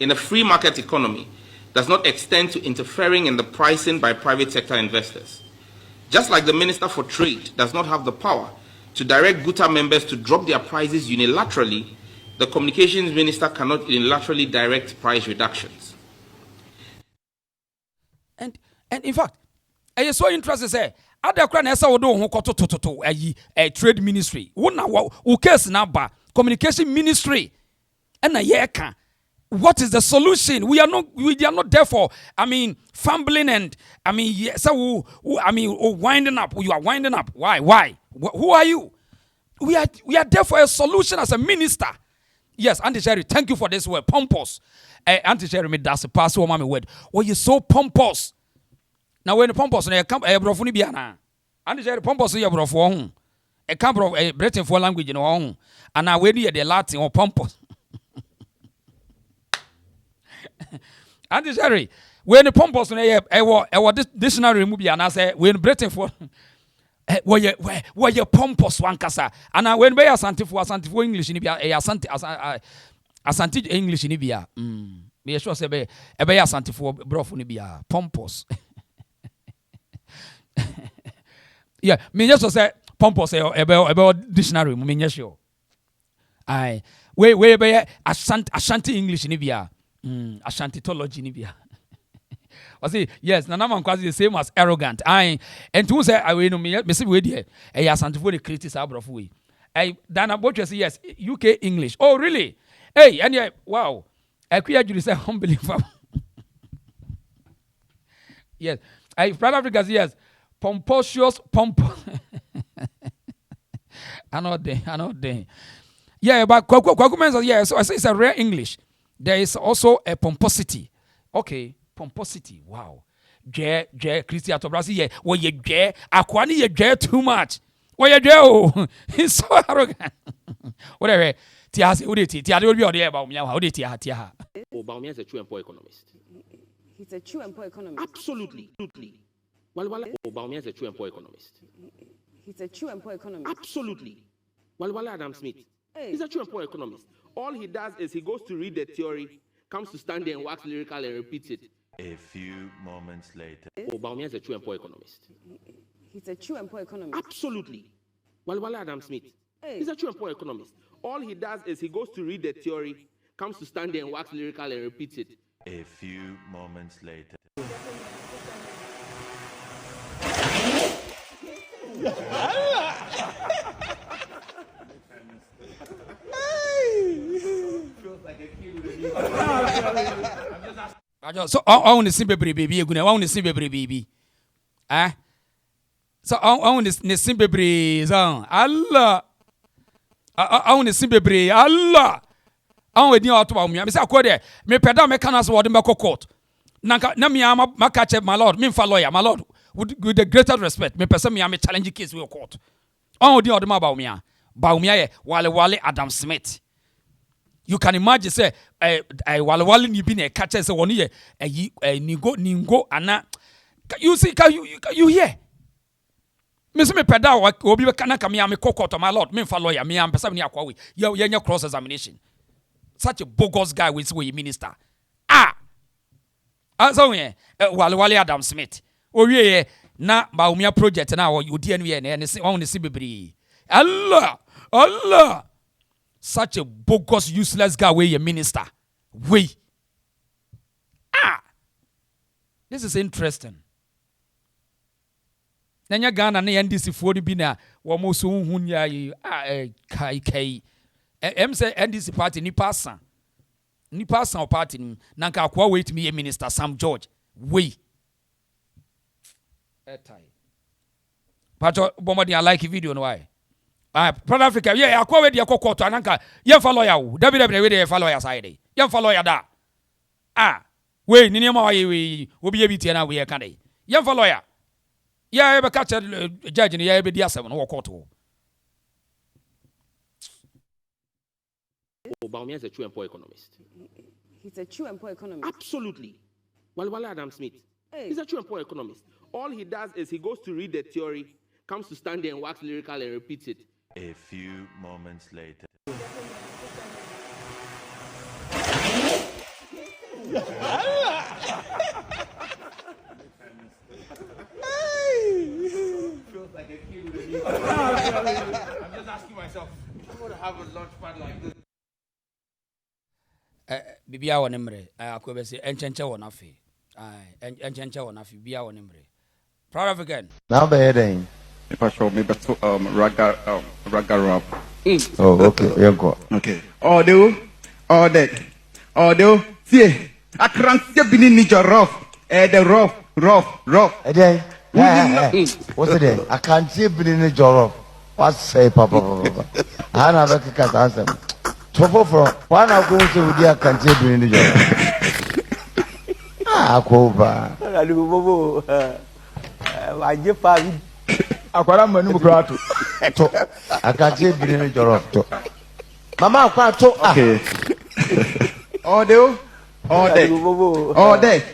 in a free market economy does not extend to interfering in the pricing by private sector investors. Just like the Minister for Trade does not have the power to direct GUTA members to drop their prices unilaterally, the Communications Minister cannot unilaterally direct price reductions. And in fact, I so interested say, other cranessa would do a trade ministry. Who case number communication ministry and a yeka. What is the solution? We are not there for, fumbling and, winding up. You are winding up. Why? Who are you? We are there for a solution as a minister. Yes, Auntie Sherry, thank you for this word, pompous. Auntie Sherry, that's a pass mommy word. Oh, you're so pompous. Now, when the pompous, you come a brofuni biana. Auntie Sherry, pompous, you are brofon. A camp of a Britain for language in our own. And now, when you the Latin or pompous. Auntie Sherry, when the pompous this dictionary movie and I say when Britain for where you pompous one casa and I when by Asante for English in Ibia Asante English in Ibia me sure say be Asante for brofu in Ibia pompous. Yeah, me just say pompous about dictionary me sure. I where by Ashanti English in Ibia. Ashanti theology nibia. I say yes, Nana quasi the same as arrogant. And to say I will me see we there. Asante for the critics abroad way. Dana Boche say yes, UK English. Oh really? Hey, and yeah, wow. I queer you say unbelievable. Yes. South Africa yes. Pompous. I know they. Yeah, but Kwaku yeah, so I say it's a rare English. There is also a pomposity. Okay, pomposity. Wow. Christy Atobrasi, yeah. Well, you Akwani, you too much. Well, you he's so arrogant. Whatever. Tiasi, who did it? Tia will be on the air about me. How did Tia? Obama is a true and poor economist. He's a true and poor economist. Absolutely. Well, Obama is a true and poor economist. He's a true and poor economist. Absolutely. Well, Adam Smith. He's a true and poor economist. All he does is he goes to read the theory, comes to stand there and wax lyrical and repeats it. A few moments later. Obama is a true and poor economist. He's a true and poor economist. Absolutely. Well, Adam Smith. He's a true and poor economist. All he does is he goes to read the theory, comes to stand there and wax lyrical and repeats it. A few moments later. So I want to see baby. I want to see baby. So I want to see baby. Allah. I want to see baby. Allah. I want to know about me. I say akode. Me peda me canas word me Cauught. Na me am catch my lord. Me lawyer, my lord. With the greatest respect, me person me am challenge case we court. I want to know about me. Baumia Wale Adam Smith. You can imagine say Wale ni bi na catch say one year ningo ana you see you hear me say me peda obi be kana ka me am Cauught my lord me lawyer me am person me akwa we ye cross examination such a bogus guy with we minister so Wale Adam Smith owie na Baumia project na you di enu ye na say won see bebre Allah such a bogus useless guy where you minister this is interesting. Nanya Ghana na NDC for the bina wo so hu nya yi kai say NDC party ni pasa party ni na nka akwa wait me Minister Sam George we Pacho bomodi I like video no why South Africa yeah akwa we de court ananka ye follow ya wo David we de follow ya side ye follow ya da we ni ma we obi ye bi tie na we ka dey ye follow ya yeah, I catch a judge in the ABD7 or court. Obama is a true and poor economist. He's a true and poor economist. Absolutely. Wale Adam Smith. He's a true and poor economist. All he does is he goes to read the theory, comes to stand there and wax lyrical and repeats it. A few moments later. Feels like a kid with a new I'm just asking myself, I want to have a lunch pad like this. Bibia won emre. Akobe say enchenche won afi. Enchenche won afi bia won emre. Proud of again. Now be heading. If I show me better raga rap. Oh, okay. You go. Okay. Audio. See, I can't see being ninja rough. The rough. Again. What's it then? I can't see being a job. What's say, Papa? I have a cat answer. Trouble from one of those who can't see being a job. Coba. I give five. I can't see being a job. Mama, I can't talk. Okay. Audio.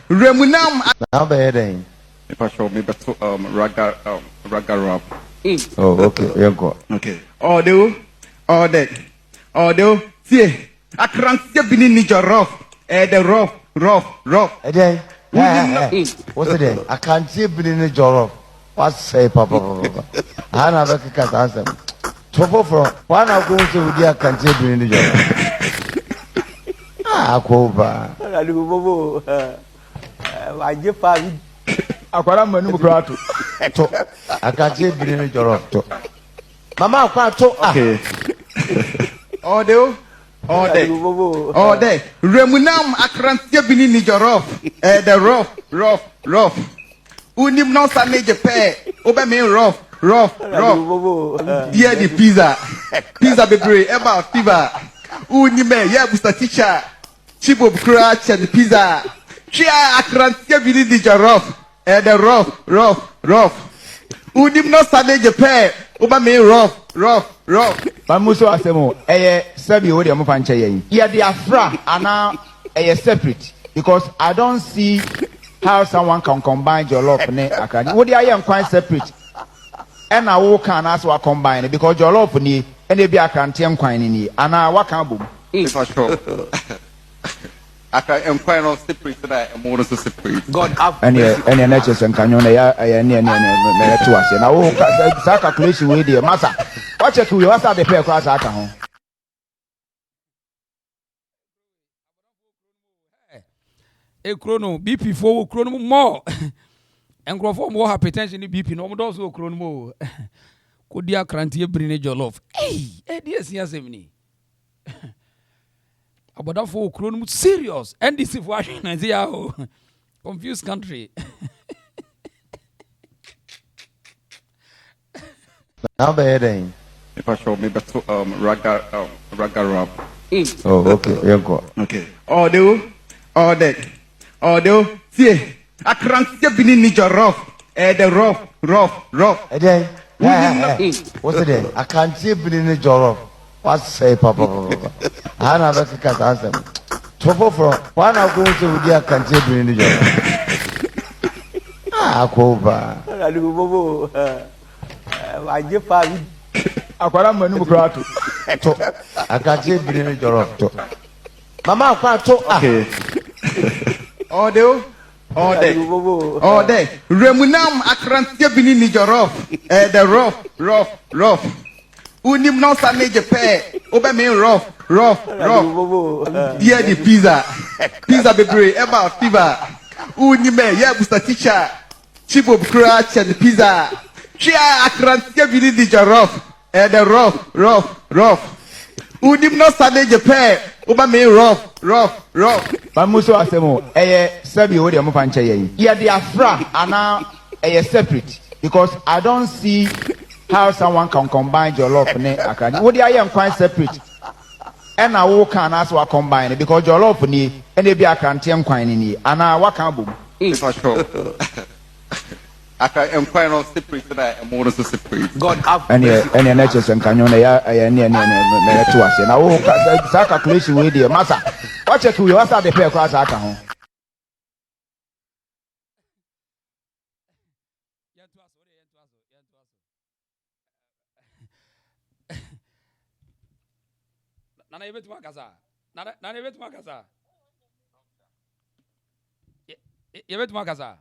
Remunam. Now be heading. If I show me better raga rap. Oh, okay. You go. Okay. Audio. See, I can't see being ninja rough. The rough. Again. What's it then? I can't see being a job. What's say, Papa? I have a cat answer. Trouble from one of those who can't see being a job. Coba. I give five. I can't see being a job. Mama, I can't talk. Okay. Audio. Remunam I can't see being ninja rough. The rough. Unim no sanage pair. Oba me rough. Yeah, the pizza baby. About fever. Unime, yeah, Mr. Teacher. Chibo crutch and pizza. Chia I can't see being ninja rough. The rough. Unim no sanage pair. Oba me rough. Mamuso asemo sabi wo de mo fanche yen. Yeah, they are fra and separate because I don't see how someone can combine jollof ne akra. Wo de are quite separate. And I wo can as wa combine because jollof ni and e bi akra ntem kwan ni ana wa kan bom. If I show. I am quite not separate today. I'm more than separate. God have any natures and canyon to us. And I will calculation with the master. Watch it, we also have the pair class at home. A chrono BP for chrono more. And grow for more hypertension in BP, no more also chrono more. Could dear cranty bring your love? Hey, yes, me. About that for chrono serious. NDC for Nigeria. Confused country. Now be heading. If I show me better raga rap. Oh, okay. You go. Okay. Audio. See, I can't see being ninja rough. The rough. Again. What's it then? I can't see being a job. What's say, Papa? I have a cat answer. Trouble from one of those who can't see being a job. Coba. I give five. I can't see being a job. Mama, I can't talk. Okay. Audio. Remunam I can't see being ninja rough. The rough. Unim no sanage pair. Oba me rough. Yeah, the pizza baby. About fever. Unime, yeah, Mr. Teacher. Chibo crutch and pizza. Chia akrantia bini di jollof. The rough. Udim no sade Japan. Uba me rough. Mamuso asemo sabi wo de mo fa nche yen. Yeah, they are fra ana separate because I don't see how someone can combine jollof ne akra. Wo de aye quite separate. And I wo can as wa combine because jollof ni and e bi akrante nkwan ni ana wa kan bom. It's not true. I am quite not separate tonight. I'm more than separate. God have mercy. Any natures and canyon, any to us. And I will calculation with the massa. Watch it, we also the pair across our home. Nana event makaza. Nana event makaza. Event makaza.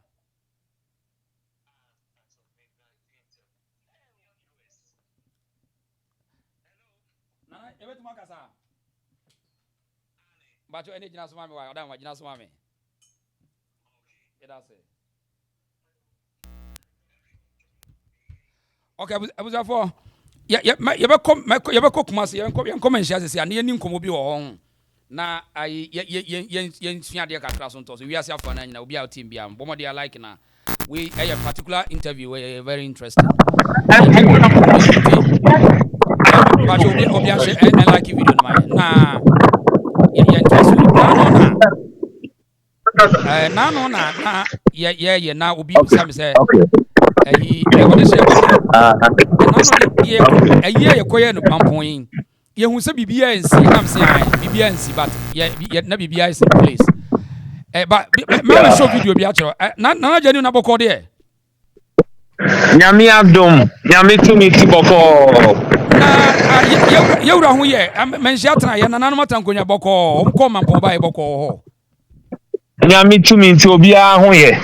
But you any jina suma me wa oda ma jina suma me. Okay, abuza for you be come say you come and share say an yen nkomo bi wo ho na yen sua de kakra so nto so we ase afọ na nyina obi a team bia mbomo de like na we a particular interview we very interesting. But you obi a share and like video na no na yeah na obi sam say what is ye koye no Mampong ye hu say bibia ensi am say bibia ensi but ye na bibia is in place but me show video bi a chero na Agyenim na boko de nyame adom nyame tumi ti boko na ye wura hu ye menhia tena ye nananom atankonya boko o ko Mampong ba ye boko ho nyame tumi ti obi a hu ye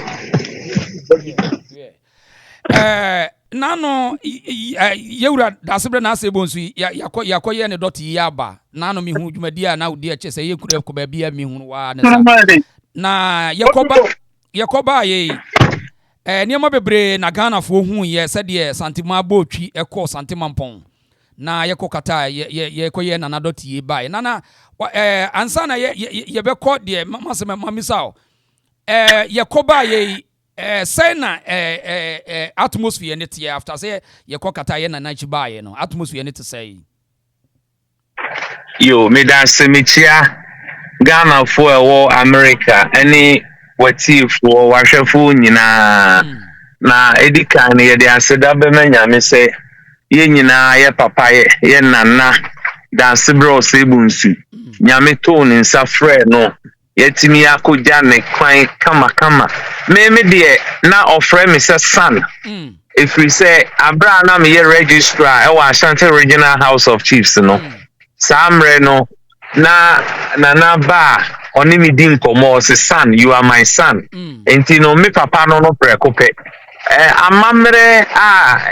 nano yewura dasebre na asebo nsu yakoye ne doti yaba nano mi hu dwumadi a na odi a chese ye kura ko ba bia mi hu wa na yakoba ye niam bebre na Ghana fo hu ye se de santima botwi ekọ santima Mampong na yekokata ye koye na doti ye bai nana ansa na ye be ko de masema mamisao yakoba ye say na atmosphere in it after say ye kokata ye na nachi bae no atmosphere in it say yo me da semichia Ghana for America any wati for wahwefo nyina na edika na ye de aseda be nyame say ye nyina ye papa ye nana da sebro sebunsu nyame to ni nsa frɛ no yetimi akoja ne kwan kama me de na offer me say son if we say abra na me registrar e wa Ashanti Regional House of Chiefs no samre no na ba oni mi din komo say son you are my son enti no me papa no prekope amamre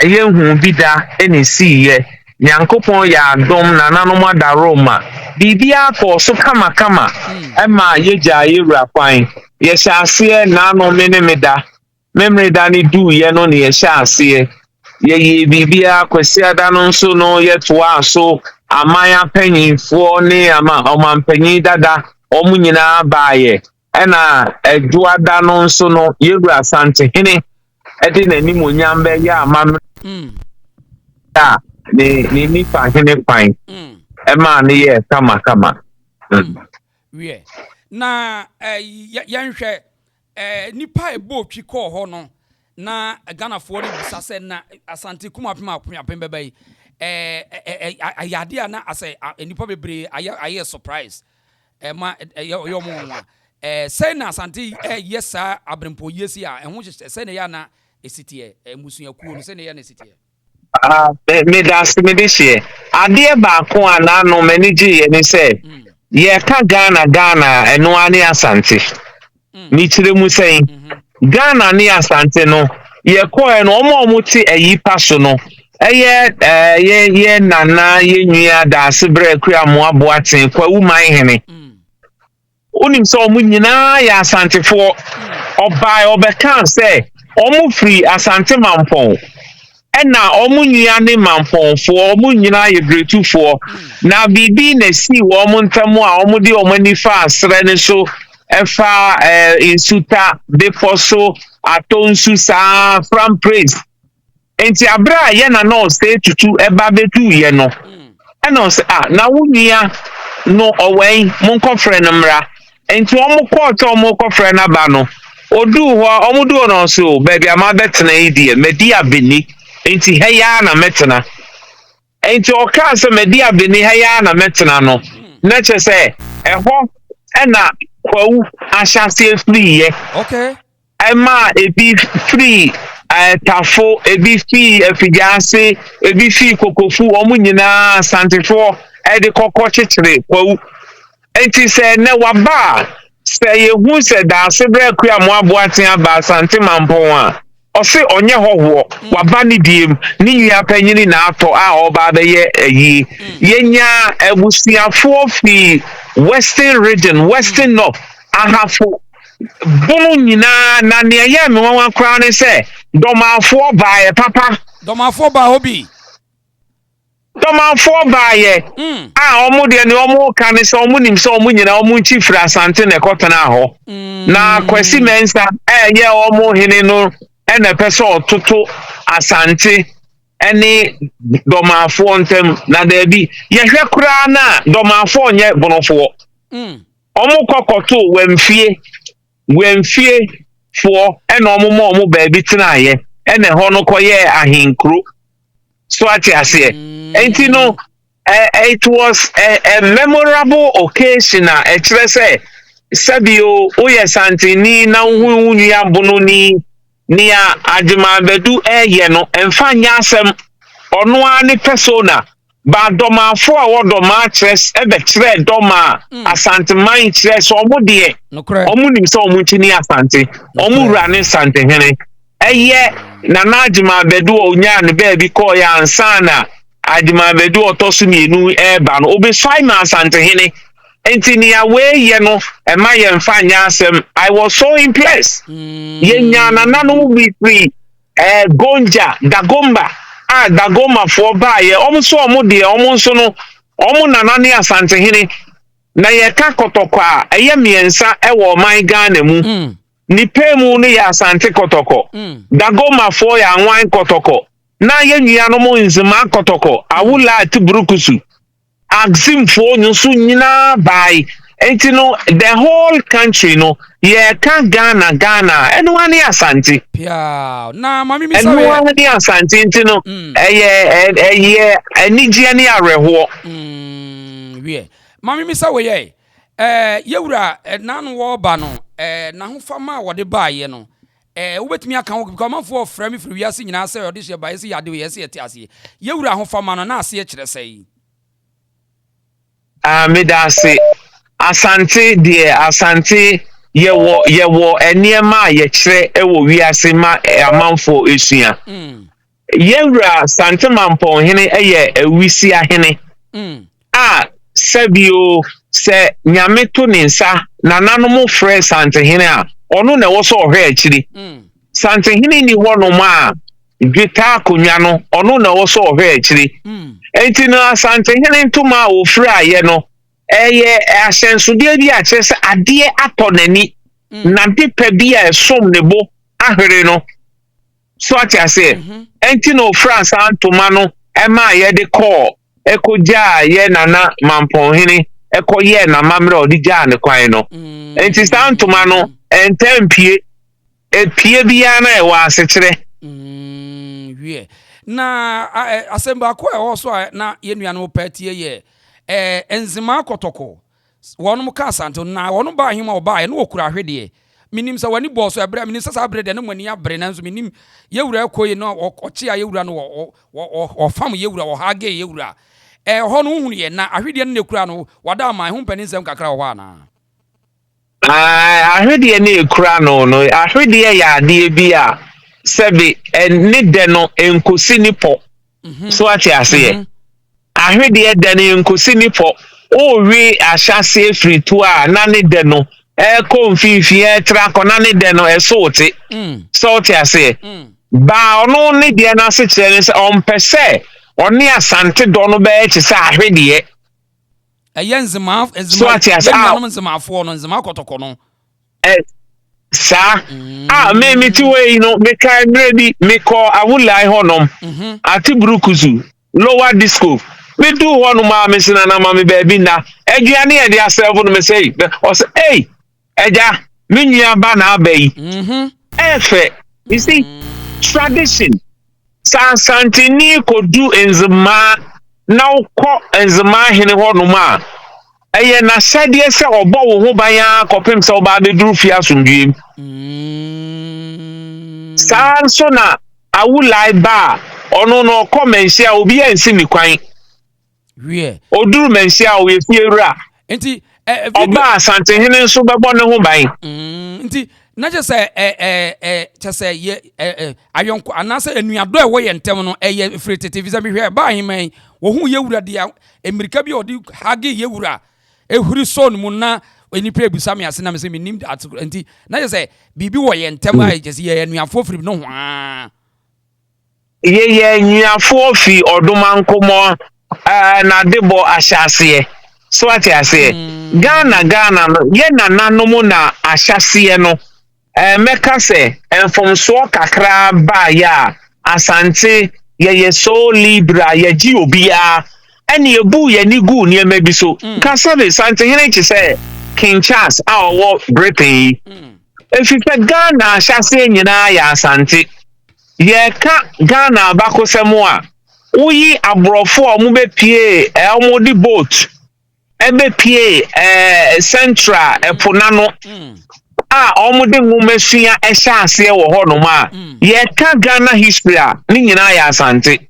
ye hu bida eni si ye nyankopon ya dom na nanom ada Roma bibia ko so kama ema yeja yewura kwan ye hyase na no menemeda memreda ni du ye no ne ye hyase ye bibia kwasi ada no so no ye toa so amaya panyinfo ne omampanyin dada omunyina baaye ena eduada no so no yewura Asante hene edi na ni monyambe ya amamre ni fa hene kwan ema ne ye kama we na yanhwe nipa ebotwi ko ho no na Ghana fo ni bisase na Asante kuma apem bebai ayade na ase nipa bebre aye surprise ma yo mo nwa say na Asante yesa abrempo yesi a ehun say na ya na esitie musuakuo no say na ya na esitie me de share ade ba ko ana no manage ye ni say ye ka Ghana eno ani Asante mi chire mu say Ghana ni Asante no ye ko eno omo ti ayi paso no ye nana ye nwia da sebre akua mo aboaten kwa wuman hene onim so omu nyina ya Asante fo obai obeka say omu free Asante Mampong ɛna ɔmo nua ne mampɔnfoɔ ɔmo nyinaa yɛ bretufoɔ na biribi na si wɔ ɔmo ntam a ɔmo de ɔmo ani fa asrɛ ne so ɛfa nsuta bepɔ so atɔ nsu saa from praise enti abere a yɛ na ɔsɛ tutu ɛba betu yɛ no ɛna ɔsɛ na wo nua no ɔwɛn monkɔfrɛ no mmra enti ɔmo kɔɔtɔ ɔmo kɔfrɛ no aba no odu hɔ ɔmo du no so baabi ama bɛtena yi deɛ madi abeni enti ha ya na metena enti ɔka sɛ madi abeni ha ya na metena no na kyɛ sɛ ɛhɔ ɛna kwawu ahyase free yɛ okay ɛma ebi free tafo ebi fi afigyase ebi fi kokofu ɔmo nyinaa santefoɔ ɛde kɔkɔ kyekyere kwawu enti sɛ ne waba sɛ yehu sɛ daase brɛ kua mo aboaten aba Asante Mampong a ɔse ɔnyɛ hɔhoɔ waba ne diem ne nua panyini na atɔ a ɔba bɛyɛ ayi yenya abusuafoɔ fi western region western north ahafo bono nyinaa na ne yɛ me wawa kra ne sɛ dɔmafoɔ baayɛ papa dɔmafoɔ ba hobi dɔmafoɔ baayɛ a ɔmo deɛ ne ɔmo ka ne sɛ ɔmo nim sɛ ɔmo nyina ɔmo nkyi firi Asante na ɛkɔtena hɔ na Kwasi Mensa ɛyɛ ɔmo hene no ɛna pɛ sɛ ɔtoto Asante ɛne dɔmafoɔ ntam na daabi yɛhwɛ koraa na dɔmafoɔ nyɛ bonofoɔ ɔmo kɔkɔto wɛmfie foɔ ɛna ɔmo ma ɔmo baabi tenaayɛ ɛna hɔ no kɔyɛ ahenkuro so ate aseɛ enti no it was a memorable occasion a ɛkyerɛ sɛ sabio woyɛ santeni na wohu nua bono ni nia adwemabɛdu ɛyɛ no ɛmfa nyɛ asɛm ɔno a ne persona ba dɔmafo a wɔdɔma kyerɛ ɛbɛkyerɛ dɔma Asante man kyerɛ sɛ ɔmo deɛ ɔmo nim sɛ ɔmo nkyi ne Asante ɔmo wura ne Asante hene ɛyɛ nana adwemabɛdu a onyaa ne baabi kɔɔ yɛ ansa na adwemabɛdu ɔtɔ so mmienu ɛɛba no obɛfae ma Asante hene enti nea weeyɛ no ɛma yɛmfa nyɛ asɛm I was so impressed yɛnya nananom bi firi Gonja Dagomba Dagoma for baayɛ ɔmo so ɔmo deɛ ɔmo nso no ɔmo nana ne Asante hene na yɛka kɔtɔkɔ a ɛyɛ mmiɛnsa ɛwɔ ɔman Ghana mu nipa mu no yɛ Asante kɔtɔkɔ Dagoma for yɛ anwan kɔtɔkɔ na yɛnua no mo nzima kɔtɔkɔ awula atiburukusu Aximfo nso nyinaa bae enti no the whole country no yɛka Ghana ɛno ne Asante pia na mami mi sawe ɛno ne Asante enti no ɛyɛ anigye ne awerɛhoɔ wie mami mi sawe yɛ yewura nanu wɔba no na ho fama a wɔde baayɛ no wobetumi aka ho because manfo frɛ me firi wiase nyinaa sɛ ɔde hyɛ baayɛ sɛ yade yɛ sɛ yɛte ase yewura ho fama no na ase kyerɛ sɛ medase Asante deɛ Asante yɛwɔ nneɛma a yɛkyerɛ ɛwɔ wiase ma amanfo esua yɛwura Asante Mampong hene ɛyɛ awisi ahene a sabio sɛ nyame to ne nsa nananom frɛ Asante hene a ɔno na ɛwɔ sɛ ɔhwɛ akyiri Asante hene ni hɔ nom a dweta akonnwa no ɔno na ɛwɔ sɛ ɔhwɛ akyiri enti no Asante hene ntoma a ofiri ayɛ no ɛyɛ ahyɛnsodeɛ bi a kyerɛ sɛ adeɛ atɔ n'ani na depa bi a ɛsom ne bo ahwere no so ate aseɛ enti no ofiri asa ntoma no ɛma yɛde kɔɔ ɛkɔgyaa yɛ nana Mampong hene ɛkɔyɛ na mammerɛ ɔde gyaa ne kwan no enti saa ntoma no ɛntɛmpie epie biara na ɛwɔ asekyerɛ wie na asɛm baako a ɛwɔ so a na yɛnua no pɛtie yɛ enzima kɔtɔkɔ wɔnom ka Asante na wɔnom ba ahema ɔba no okura hwedeɛ minim sɛ wani bɔ so ɛbrɛ minim sɛ saa brɛ de no mani abrɛ nanso minim yewura ɛkɔye no ɔkye a yewura no ɔfam yewura ɔhage yewura hɔ no hunu yɛ na ahwedeɛ no nekura no wada ama ho mpani nsɛm kakra wɔ hɔ ana ahwedeɛ no ekura no ahwedeɛ yɛ adeɛ bi a sɛbi ne de no enkosi ni pɔ so ate aseɛ ahwedeɛ de no enkosi ni pɔ owi ahyase free to a na ne de no e ko mfimfie tra ko na ne de no e so te so te ase ba ono ne de na se kire ne se on pese oni Asante do no be che se ahwede Enzima nzimafo no nzima kotoko no sa me ti we no me kai mrebi me ko awulai honom ati brukuzu lower disco me do hono ma me sina na ma me baby na aduane e dia serve no me say o say hey eja me nua ba na abai efe you see tradition Asante ni ko do enzima na ko enzima hene hono ma eye na sade se obo wo ho ban ya kopem se oba be duru fi asundiem so na awulai ba ono no komensia obi ensi ni kwan wie oduru mensia o ye fiewura enti oba Asante hene nso bebo ne ho ban enti na je se chese ye ayonko anase enuado e wo ye ntem no eye fretete visa mi hwe ba himan wo hu ye wura dia America bi odi hage ye wura ehuri son mu na enipa ebusa me ase na me se me nim enti na je se bibi wo ye ntem a je se ye enuafo firi no hwa ye enuafo fi odomankomo na debo ahyase so ati ase Ghana no ye nananom na ahyase no meka se enfomso kakra ba ya Asante ye so libra ye ji obia ene ebu ye ni gu ni emabi so ka sabe Asante hene chi se King Charles awo Britain if you Ghana ahyase nyina ya Asante ye ka Ghana bakosemo a uyi abrofo omo be pie omo di boat ebe pie central eponano omo de ngumesua ehya ase wo ho no ma ye ka Ghana history a ni nyina ya Asante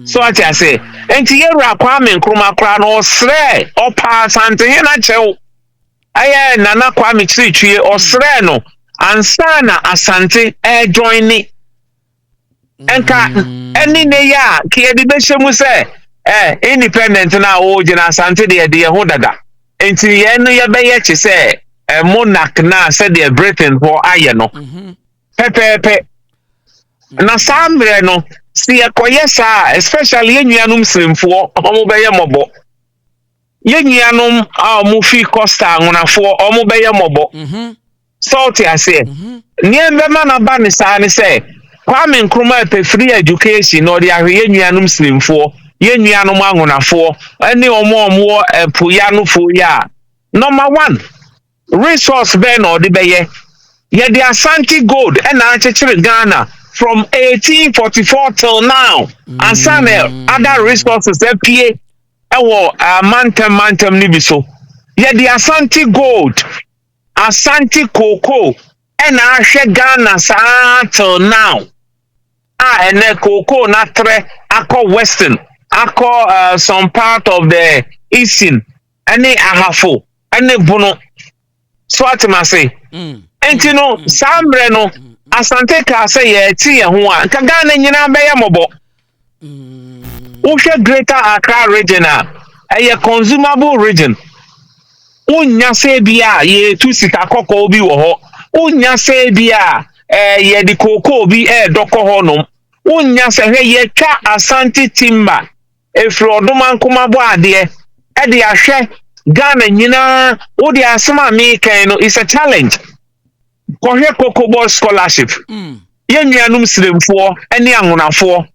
so ati ase enti ye ra Kwame Nkrumah kra no sre opa Asante he na chew aye nana Kwame Chirichie osre no ansa na Asante join ni enka eni ne ya ke de be hyemu se independent na o je na Asante de ho daga enti ye no ye be ye che se monarch na said the Britain for aye no pepepe na samre no si ekoyesa especially yenuanum srimfo omo be ye mobo yenuanum mu fi Costa ngunafo omo be ye mobo salty ase niembe mana ba ni sa ni se Kwame Nkrumah pe free education no de ahwe yenuanum srimfo yenuanum angunafo ani omo epoya no fo ya number 1 resource be no de beye ye the Asante gold and achechere Ghana from 1844 till now and some other resources apie ewo mantem ni bi so ye the Asante gold Asante cocoa and ahwe Ghana sa till now ene cocoa na tre akọ western akọ some part of the eastern any ahafo any bono so atimase enti no sambre no Asante ka say ye ti ye ho a ka Ghana nyina be ye mobo wo hwe Greater Accra region a consumable region unya se bia ye tu sika kokko bi wo ho unya se bia ye di cocoa bi doko ho no unya se hwe ye twa Asante timber efri odomankoma bo ade e de ahwe Ghana nyina wo de asema me kan no is a challenge kohwe cocoa scholarship yenuanum sremfo ene angunafo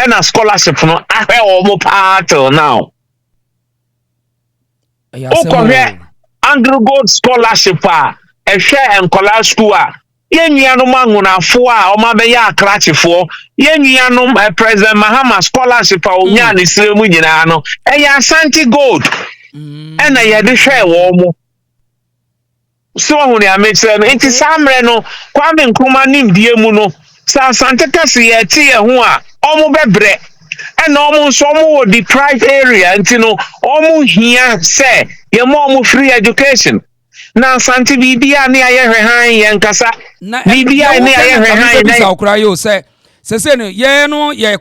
ena scholarship no ahwe omo part now kohwe Anglo-Gold scholarship ehwe enkola school yenuanum angunafo oma be ya akrachefo yenuanum President Mahama scholarship onya ne sremu nyina no Asante gold ena ye de hwe wo mo so hu ne ametse no enti samre no Kwame Nkrumah nim die mu no sa Asante kase ye ti ye ho a omo bebre ena omo nso omo wo deprived area enti no omo hia se ye mo omo free education na Asante bibia ne aye hwe han ye nkasa bibia ne aye hwe han na okura yo se no ye no ye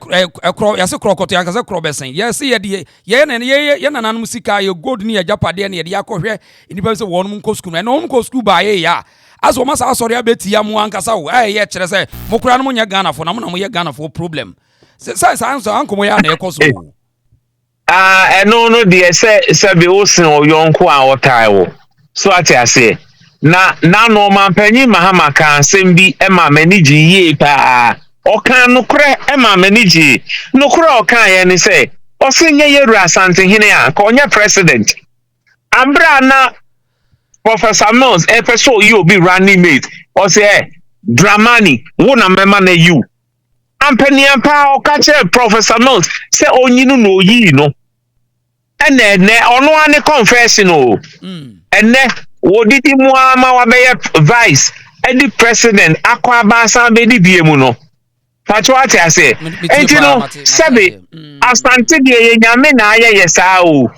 ekro ya se krokoto ya se krobesen ye se ye de ye nananum sika ye gold ni ye japade ne ye de akohwe inipa se wonum ko school na wonum ko school ba ye ya as wo masa asori abeti am ankasa wo ye kire say mo kura no mo nya Ghana for na mo na mo ye Ghana for problem say answer anko ya na ekoso no de say be wo sin o yonko a wotai wo so ati ase na no man panyi mahama kan sembi e ma maniji ye pa o kan no kre e ma maniji no kre o kan ye ni say o sin ye yeru Asante hene a ko nya president ambra na Professor Mills episode you be running mate or say Dramani wona mema na you ampani ampa o ka che Professor Mills say onyinu no yi no ene ono ane confession o ene wodidi mu ama wa be vice edi president akwa bansa be di biemu no pacho ati ase enti no sebe Asante de ye nyame na aye yesa o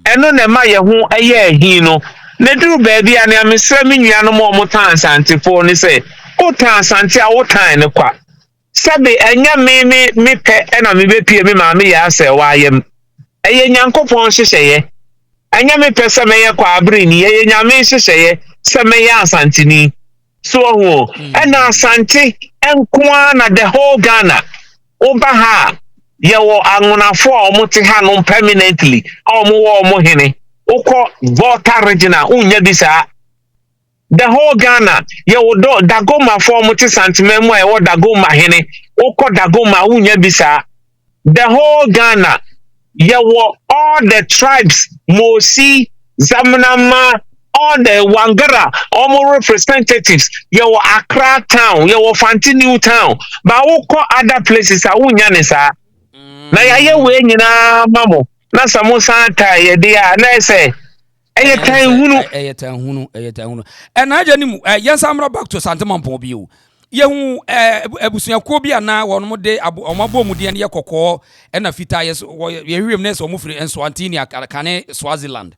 eno na ma ye ho aye ahin no na duru baabi a na mesra me nuano mo tan Asante fo ni say o tan Asante a wo tan ne kwa sebe enya me pe na me be pie me ma me ya ase wa yem eye nyankopon hyehyeye enya me pe se me ye kwa abri ni eye nyame hyehyeye se me ya Asante ni so ho na Asante enkoa na the whole Ghana oba ha ye wo anwonafo a omote ha no permanently omo hene ukọ Volta regional unya bisa the whole Ghana ye wo Dagoma form ti santimemu e wo Dagoma hene ukọ Dagoma unya bisa the whole Ghana ye wo all the tribes Mosi Zamanama all the Wangara all representatives ye wo Accra town ye wo Fantini town ba ukọ other places a unya ne sa na ya ye we nyina mamo na samusa ta ye dia na say eyetan hunu and Agyenim yensamra back to Asante Mampong bi o ye hu ebusuako bi ana wonmo de omabo mu de ne ye kokko na fita ye hwem na so mo firi Asante ni akane Swaziland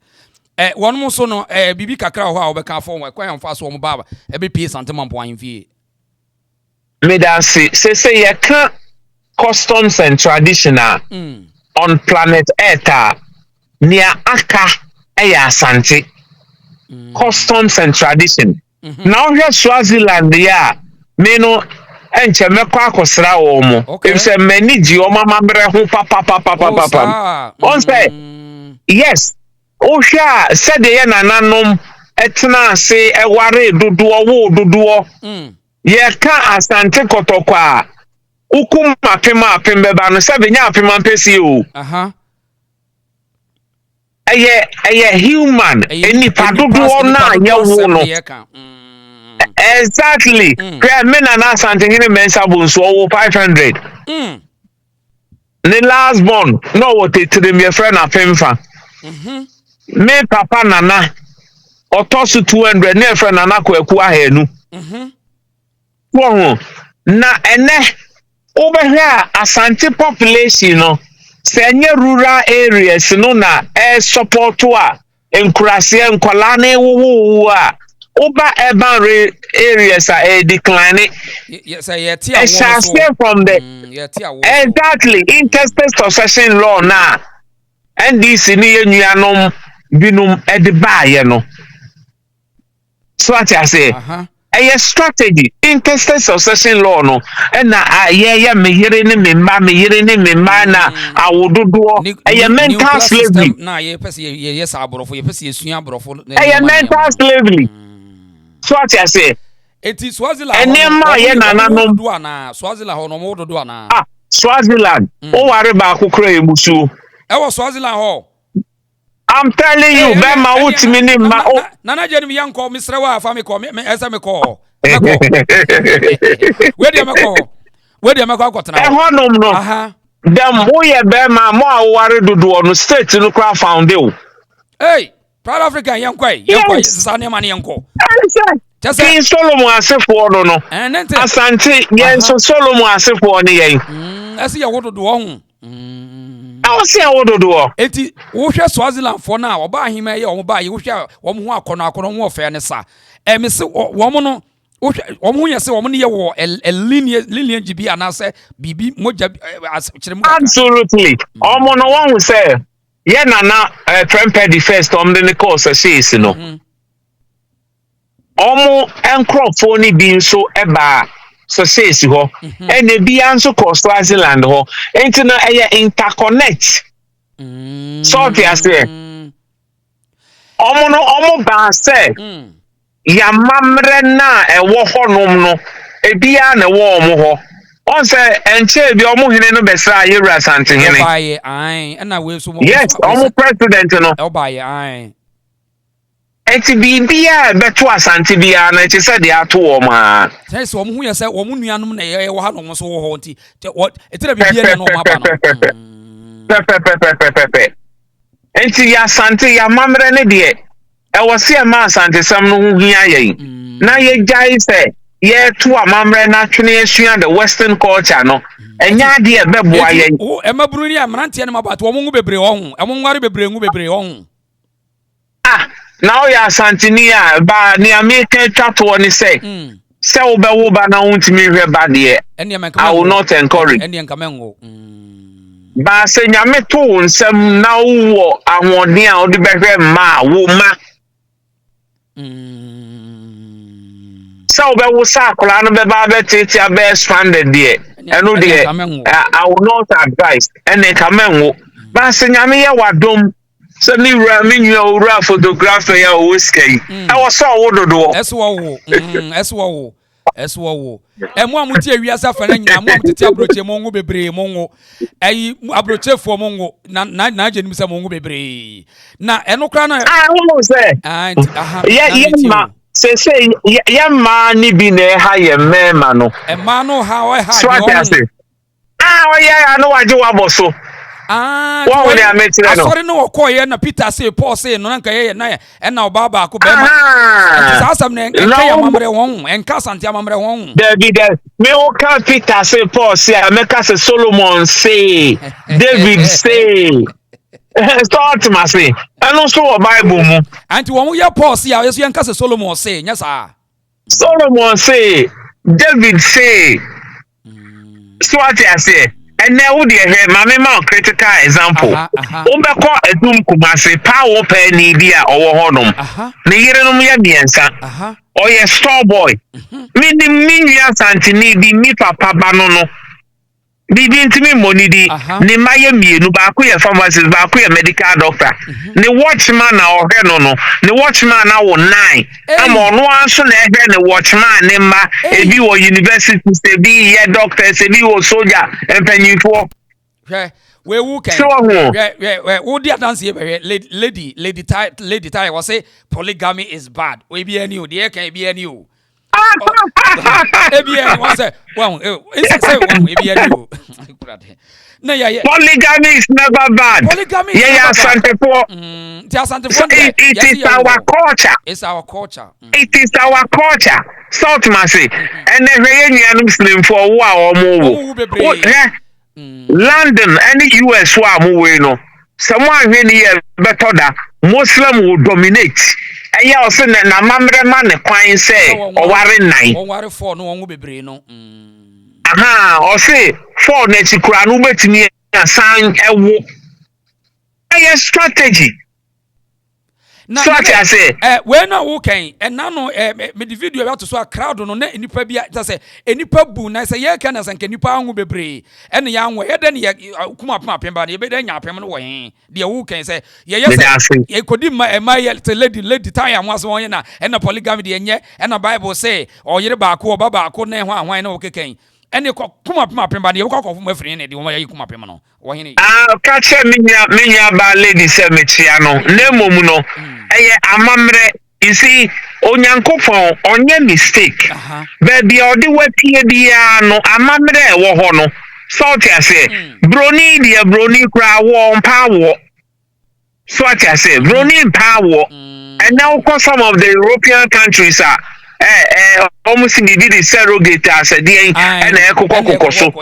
wonmo so no bibi kakra ho a obeka fo wa kwan fa so mo baba be pie Asante Mampong anfie me da say ye ka customs and traditional on planet Earth near aka Asante customs and tradition now here Swaziland ya me no enche mekwa akosra wo mo if say many ji o mama mbre ho papa on say yes o hwa said ye nananom etena ase eware dodo ye ka Asante kotokwa ukum apema beba no se benya apema mpesi o eye human eni padodo na ye wo no exactly kra me na Asante hine mensa bonso wo 500 the last born no what to them your friend apemfa me papa nana otosu 200 ne friend nana kwaku ahenu na ene over Asante population no senye rural areas no na support wa enkurase enkola na ewu a over urban areas are declining. Yes, from the exactly interstate succession law na NDC ni nuanom binum edibaye no so what I say a strategy interstate succession law no na ye me yire ni me ma na awododo a mental slavery na ye pese ye saborofo ye pese esua borofo a mental slavery so what I say eti Swaziland enema ye nananom do ana Swaziland ho no mo do ana Swaziland o ware ba akokra emusu e Swaziland ho I'm telling you, Bema Utmini ma Nana Agyenim yanko misrewa fa me ko me esa me ko. Where do you make Where do you make akotena? Honom no. Aha. Dem boye Bema mo aware dodo no state no cra found you. Hey, Proud African yanko sane mane yanko. Just King Solomon asefo no no. Asante yen so Solomon asefo ne yen. Ese ye wododo ho. I see a wododo. Enti wo hwe Swaziland for na oba ahima ye omo ba ye wo hwe omo ho akono ho ofe ne sa me se womo no wo hwe omo nya se omo ne ye wo lineage bi anase bibi moja kiremu absolutely omo no one say ye nana prempeh the first the course says no omo enkrofo ni bi nso eba success ho ene bi anso cross Swaziland ho enti na eye interconnect so ti ase omo ba se ya mamre na ewo honom no ebia na ewo omo ho on say enche bi omo hene no besra yewura Asante hene obaye ai na we so yes omo president no obaye ai eti bibia beto Asante bia na eche se de ato o ma say so omo hu ye say omo nuanom na ye wo ha no so wo ho nti etira bibia na omo aba no enti ya Asante ya mamre ne de e wo se ma Asante sam no hu hia ye na ye jai se ye to amamre na twene asua the western culture no enya de e beboa ye o emaburu ni amrante ne mabato omo ngu bebre ho omo nware bebre ngu bebre ho now ya Asante ni a ba ni ameka twato ni say se wo be wo ba na wontimi hwe ba de I will not encourage eni enkamengo ba se nyame to nsem na wo ahode a odi behwe ma wo ma so be wo sa kola no be ba be tete be expanded there eno de I will not advise ene kamenwo ba se nyame ye wadom se ni ra me nwa ora photographer ya o skai e wo so wo dodo eswo emo amuti awiasa fa na nyina mo amtete abroche mo ngo bebre mo ngo ayi abroche fo mo ngo na Agyenim se mo ngo bebre na eno kra na wo se ma se ya ma ni bi na ha ye mema no e ma no ha o ha o ya no waje waboso wo ne ametire no sorry no okoye na Peter say Paul say no nka ye na e na obaba ko be ma sasam ne enka ya mamre won enka Asante amamre won David me o ka Peter say Paul say America say Solomon say David say start ma say eno so Bible mu anti wo ye Paul say ya so enka say Solomon say nya sa Solomon say David say so what I say and now would you hear mammy ma critical example Umbeko edum kumase power penny dia or honum the yerenum ya biensa or ye store boy mini minya santini di mi papa banono bibi ntimi money di ni maye mienu ba ko ye pharmacist ba ko ye medical doctor ni watchman na ohwe no ni watchman na wo 9 am ono anso na ehwe ni watchman ni ma ebi wo university se bi ye doctor se bi wo soldier empanyifo we who can we di dance here lady tie was say polygamy is bad we be any o dey can be any o EBN was say well it's say EBN no yeah polygamy is never bad polygamy yeah Asante for it is our culture it is our culture salt mercy and every year Muslim for wa omo London and the US wa mo we no someone when here better da Muslim will dominate eya o se na mamre ma ne kwan se o ware 9 o ware 4 no won bebre no o se 4 na chikura no betimi asan ewo eya strategy so I say we na wo kan na no me the video about to so a crowd no na enipa bia ta say enipa bu na say ye kan na sanka enipa anwo bebre ene ya anwo ye de ne kuma pem ba ne be de nya pem no wo hen de wo kan say ye say ye kodi ma ye lady tie anwo so won na ena polygamy de enye ena Bible say o yire ba ko oba ba ko na ho anwan na wo kekan ene kuma pem ba ne wo ko fo afiri ne de wo ye kuma pem no wo hen ka che minya ba lady se metia no na mom no eye amamre you see onyankopon onye mistake baby odi wapie bia no amamre wo ho no salt ase broni kra wompawo salt ase bronimpawo and now some of the European countries are almost be the surrogate as a day and ekokoko so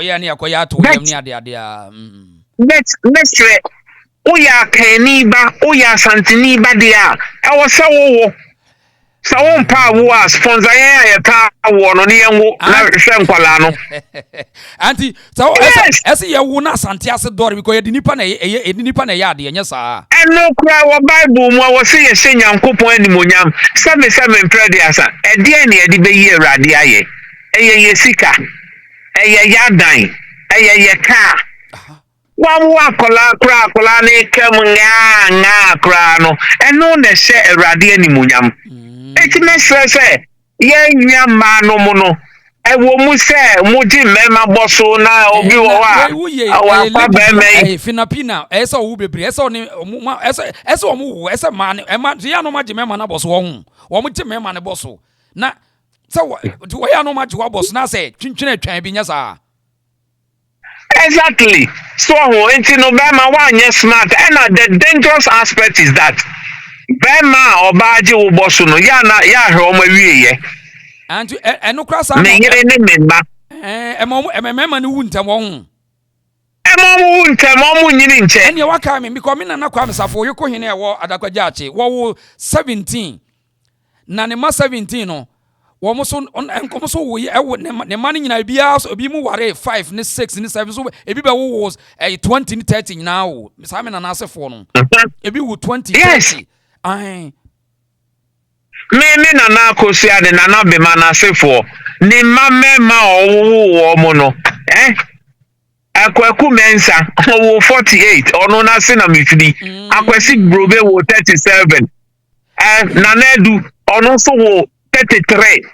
let's try Oya Keniba, Oya Santiniba dia. I was so So one power was sponsor ya ta wo no ne yenwo na hwe nkwala no. Auntie, so as ye wo na Asante ase dore because ye nipa na ya de nya saa. Eno kura wo Bible mu wo se ye hye Nyankopon animonyam. Seven prediasa. E de ne e de be yi Awurade aye. Eye sika. Eye yadan. Eye ka. Wa kola ne kem nga kura no. Eno na hye Awurade animonyam. Eti mesese ye nya ma no mu no. Ewo mu se mu di mema boso na obi wo wa. Awa pa be me. Finapina esa wo bebre esa oni esa omu wo esa ma ya no ma je mema na boso wo hu. Wo mu je mema na boso. Na se wo ya no ma je wo boso na se twintwene atwan bi nya saa. Exactly. So enti no bema wa anya smart and the dangerous aspect is that bema obaje wo boso no ya hwe o ma wieye. And no cross out. Me yere ne memba. Mema ni wu ntam wo hu. Wu ntam mo nyini nche. Ene waka me because me na kwa mesafo yeko hene wo adakwaja ache. Wo 17. Na ne ma 17 no. Wo mo so enkom so wo ye ne ma nyina bia so obi mu ware 5 ne 6 ne 7 so ebi be wo 20 ne 30 nyina wo. Sa me na na asefo no. Ebi wo 20 30. Ai me na akosi ade na be ma na sefo ni ma owo mo no akwaku mensa wo 48 ono na se na mefidi akwasi brobe wo 37 na nedu ono so wo 33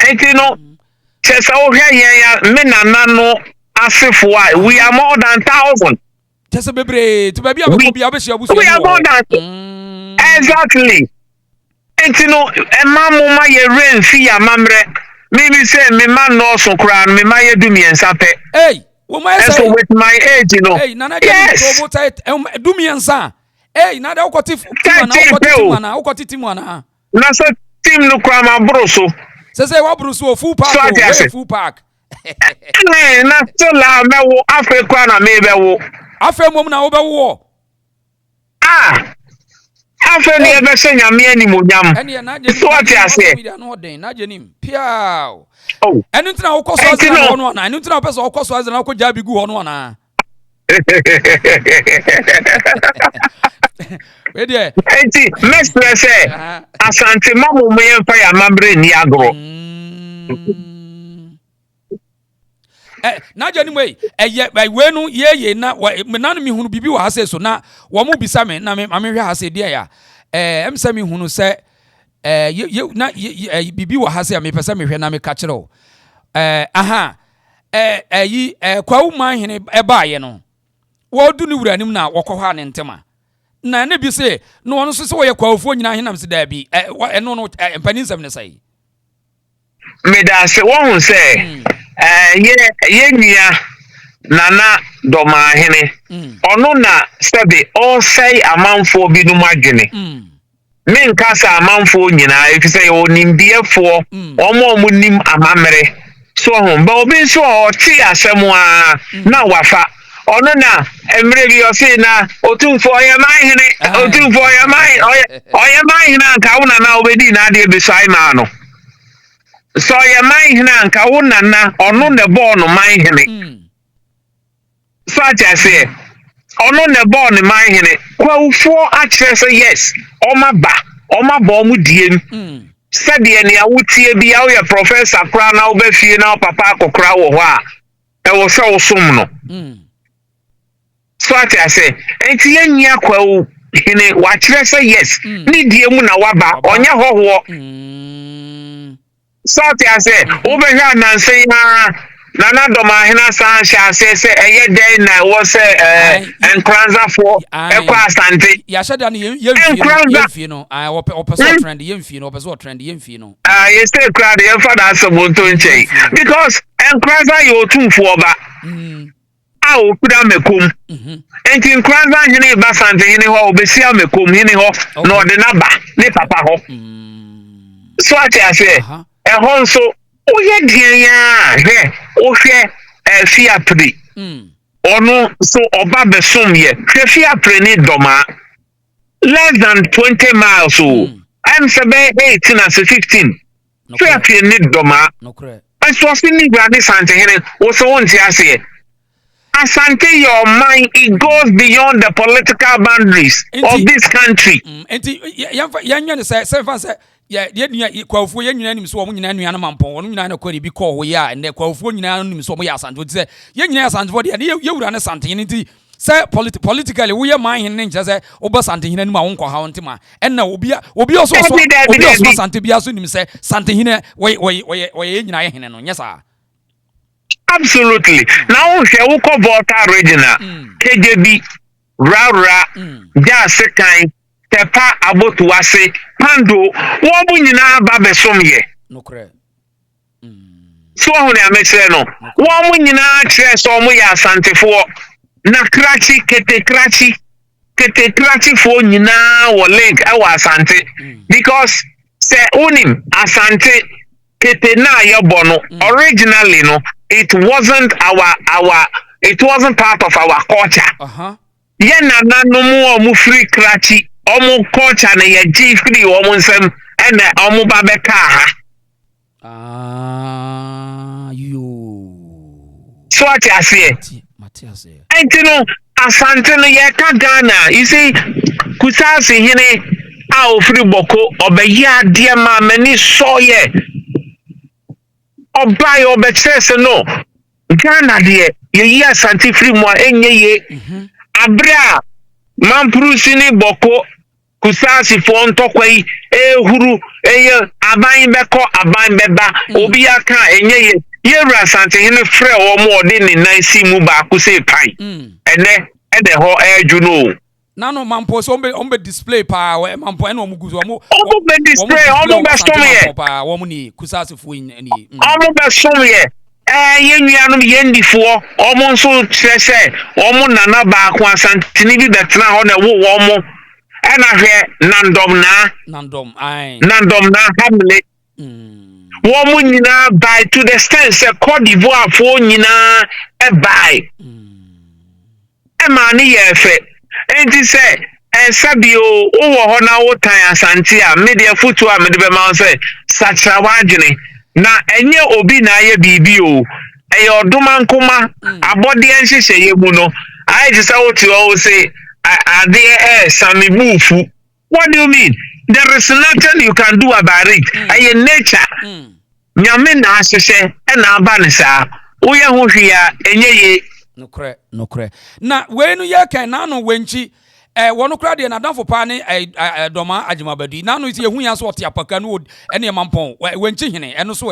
enti no chesa wo hwe ya me na no asefo a we are more than 1000 chesa bebre to baby abeko bia be hia busu we are more than exactly. Enti no emamu ma ye rain fi ya mamre mimi say me man no so kra me ma ye du miensa pe hey wo ma say so with my age you know hey nana yes go tight du miensa hey na da ukoti timu ana na so team no kra ma bro so say wa bro so full park full park na so la me wo afa kwa na me be wo afa mom na wo be wo afa ni ebe se nyame animonyam so ati ase na Agyenim piao enu ntina wo koso aze na ho no na enu ntina wo pese wo koso aze na wo ja bigu ho no na we dey enti mestre se Asante mamu me yemfa ya mambre ni agro na Agyenim we nu ye na me nanu mi hunu bibi wa hase so na wo mu bisa me na me hwe hase dia ya emsa mi hunu se na bibi wa hase me pese me hwe na me ka kire o kwa uma hene eba ye no wo du ni wuranim na wokọ ha ne ntema na ne bi se no ono so se wo ye kwa ofo nyina henam se da bi eno no empaninsam ne sai me da se won se ye nia nana doma hene ono na sebe all say amanfo bi no madwene me nkasa amanfo nyina efise yo nimbiefo omo nim amamere so ho ba obi so o ti asem a na wafa ono na emre bi o se na otumfo ye man hene otumfo ye man oye man hene nka wona na obedi na ade be sai ma no so ye man hene nka wona na ono ne ball no man hene so I say ono ne ball no man hene kwa ufo a kire say yes o ma ba mu diem said ye ne awutie bia wo ye professor kra na wo ba fie na papa akokra wo ho a e wo so wo som no so I say enti ye nya kwa wo hene wa kire say yes ni diem na waba onya hoho so I say wo be hwa nansen nana doma hena san sha se eye den na wo se enkranza for ekwa Asante ya shada ni yemfie no wo person trend yemfie no person trend yemfie no you say crowd your father sobonto nche because enkranza yo tumfo oba o kuda mekom enti enkranza hene ba Asante hene ho obesia mekom hene ho no de na ba ne papa ho so I say ehon so oye dia he ohwe fiapre ono so oba besom ye fiapre ni doma less than 20 miles I'm 18 and 15. So if you need doma. No correct. I saw singing Granny Santa here. Also, one say, Asante, your mind it goes beyond the political boundaries of this country. Yeah, Kwafo ye nyina nim so wo nyina nua na Mampong wo nyina na kwari bi call wo ya and Kwafo nyina nim so mo ya Asante say ye nyina Asante for de ye wura na Sante yin nti say politically wo ye man hin ne nche say wo ba Sante hin nim a wo nkwa ha ntima and na obi also Sante bia so nim say Sante hin wo ye nyina ye hin no nyesa. Absolutely. Now we shall go Volta regional KJB Rara Jasekai Tepa Abotuase Pando Wabu nyina ba besom ye. No correct. So when I make say no. Wabu nyina tre so mo ya Asante for na krachi kete krachi for nyina wo link e wa Asante because say unim Asante kete na ye bono originally no it wasn't it wasn't part of our culture. Ye na no mo mu free krachi omo culture na ye ji free omo nsem ene omo ba be ka ha. So what I say? And you know, Asante no ye ka Ghana. You see, kusasi hine a ofri boko obeya dia ma mani so ye. Oba yo betrese no. Ghana de ye Asante free mo enye ye. Abra Mamprusi ni boko kusasi fo ntokwai ehuru eye aban beko aban beba obi aka enye ye yewura Asante hene frɛ wo mo de ne nan si mu ba ku se pai ene ho eju no na no Mampo so ombe display pa Mampo ene omugu so omo be display omo be som ye pa wo mo ni kusasi fo ni omo be som ye ye nuanom ye ndifo omo nso kyerese omo nana ba ku Asante ni bi betena ho na wo wo mo ena hwe nandom na hamle woman nyina by to the extent say Cote d'Ivoire for nyina e buy e ma ni ye fe enti say sabio wo ho na wo tan Asante a media foto a mede be ma say sachra wagene na enye obi na ye bibi o e oduma nkoma abode enhyehyɛ ye mu no I just want to all say are there some move. What do you mean? There is nothing you can do about it. Aye nature. Nyame na asese e na aba ne sa. Wo ye ho hwea enye ye. No kre. Na we no ye kan na no wenchi wono kra de na danfo pa ne doma Agyenim badu. Na no ye hu ya so ote apaka no ene Mampong. Wenchi hene eno so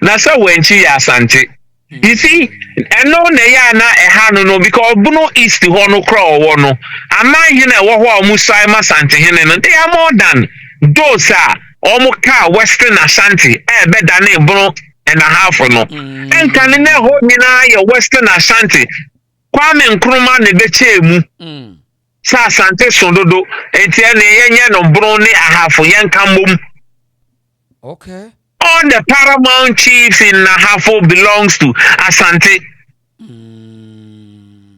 na so wenchi ya Asante. You see, and no na na ehano no because Bruno East ho no kra wo no. Ama hene wo ho musai Asante hene no. They are more than those ka Western Ashanti better than Bruno and a half no. And can ne ho nyina ye Western Ashanti. Kwame Nkrumah ne beche mu. Sa Asante sondodo enti ene yenye no Bruno ne a half yen kamom. Okay. All the paramount chiefs in Nahafo belongs to Asante.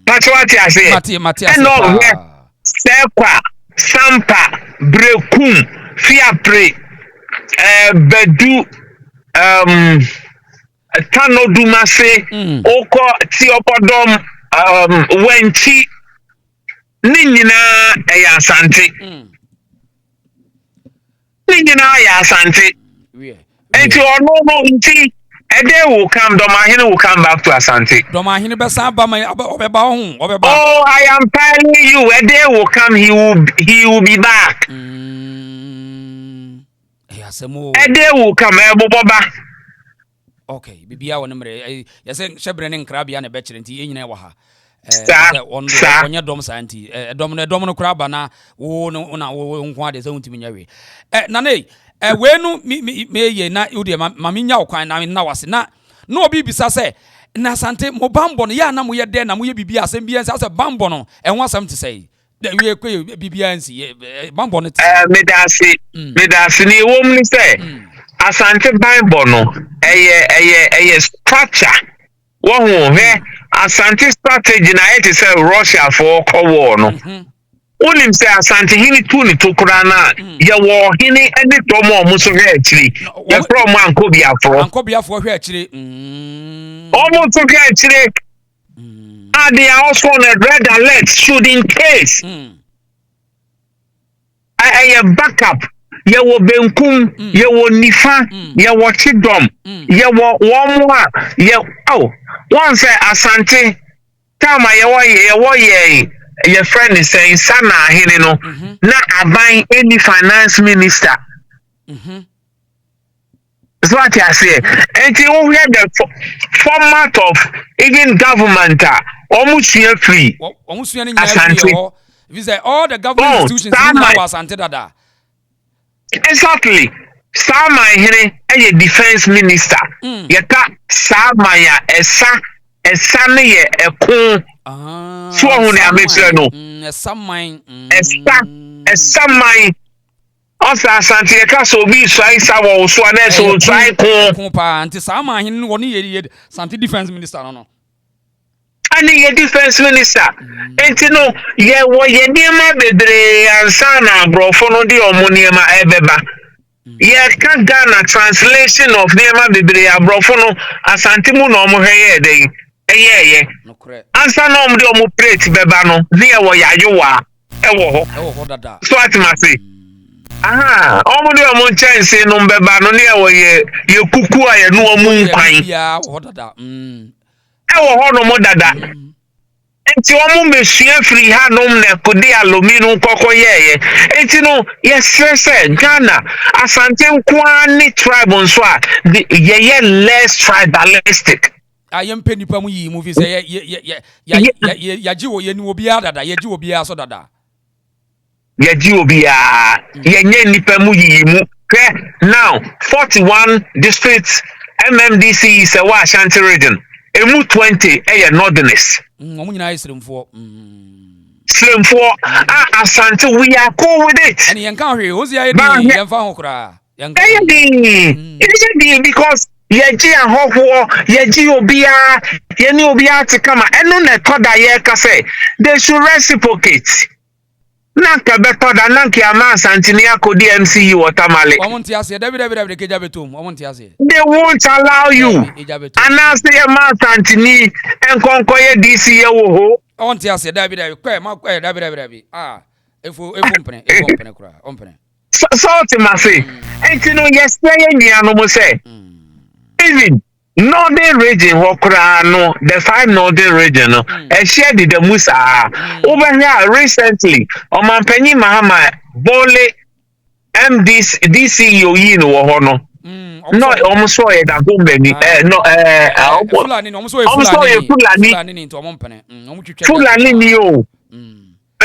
That's what I say. And all here, Sekwa, Sampa, Brekum, Fiapre, Bedu, Tano Dumase, Oko, Tiopodom, Wenchi, Ninina, Asante. Ninina, Asante. And to all no inti, a day will come, Domahina will come back to Asante. Domahina Besaba, my Obeba. Oh, I am telling you, a day will come, he will be back. A day will come, Boba. Okay, Bibia on the yes, Shebren and Crabby and a betcher and tea in Waha. On your dom Santi, Domino Crabana, oh, no, what is own to me. Nane. Wenu me ye na ude mami nya okwan na na wase na obi bisa se na Asante mo bambo no ya na mo ye de na mo ye bibia asem bia se bambo no enho asem te sei de we kwe bibia nsi bambo no me da se ni wom ni se Asante bambo no eye structure wo ho he Asante strategy na it say Russia for war no Unim say Asante hini tuni to kurana ya wo hini eni tomo muso hwe achiri ya from anko biafro hwe achiri omo to hwe achiri they are also on a red alert should in case I backup ya wo benkum ya wo nifa ya wo chidom ya wo womwa ya one say Asante tama ya wo your friend is saying sana hini no na aban any finance minister so what I say and you hear the format of even government almost free Asante if you say all the government institutions in our Asante dada exactly sama hini a defense minister yaka sama ya esa ne ye ekun so who na make sure no esa mine also Asante yaka so bi so isa wo so na so try kun pa anti sama hin woni ye Asante defense minister no ani ye defense minister enti no ye wo ye niema bedre ansa na brofo no de omoniema ebeba ye can Ghana translation of niema bedre abrofo no Asante mu no omo hweye den eye ansa no omo de omo plate beba no ne wo yayowa ewo ho dada so atimase omo de omo chance no beba no ne wo ye kuku aye no omo nkwan ya ho dada ewo ho no mo dada enti omo mesua free ha no na kodi aluminium kokko yeye enti no yes Ghana Asante nkwa ni tribe nso a ye less tribalistic ayem penipa mu yi movie say ya ji wo ye ni obi dada ye ji obi so dada ye ji obi ye nye nipa mu yi mu now 41 districts MMDC is a Ashanti region emu 20 northerners omo nyina isrimfo Asante we are cool with it and yen kan hwe ozi aye ni yen fa ho kra yen because yeji ahoho yeji obia yeni obia te kama eno na toda ye ka say they should reciprocate na ka beto da na ki ama Asante ni akodi MCU watermale omonti ase david keja betom omonti ase they won't allow you and now say ama Asante ni enkonko ye DC ye wo ho omonti ase david kwa ma kwa david efo mpene kura ompene so ultimately enti no yesterday nua mo say even northern region no the 5 northern region no shared the musa over here recently Mampong Mahama Bole MDC DC yoyi no wo ho no no almost so e da gombe ni no fulani no almost fulani ni to ompene omutwetwe fulani ni o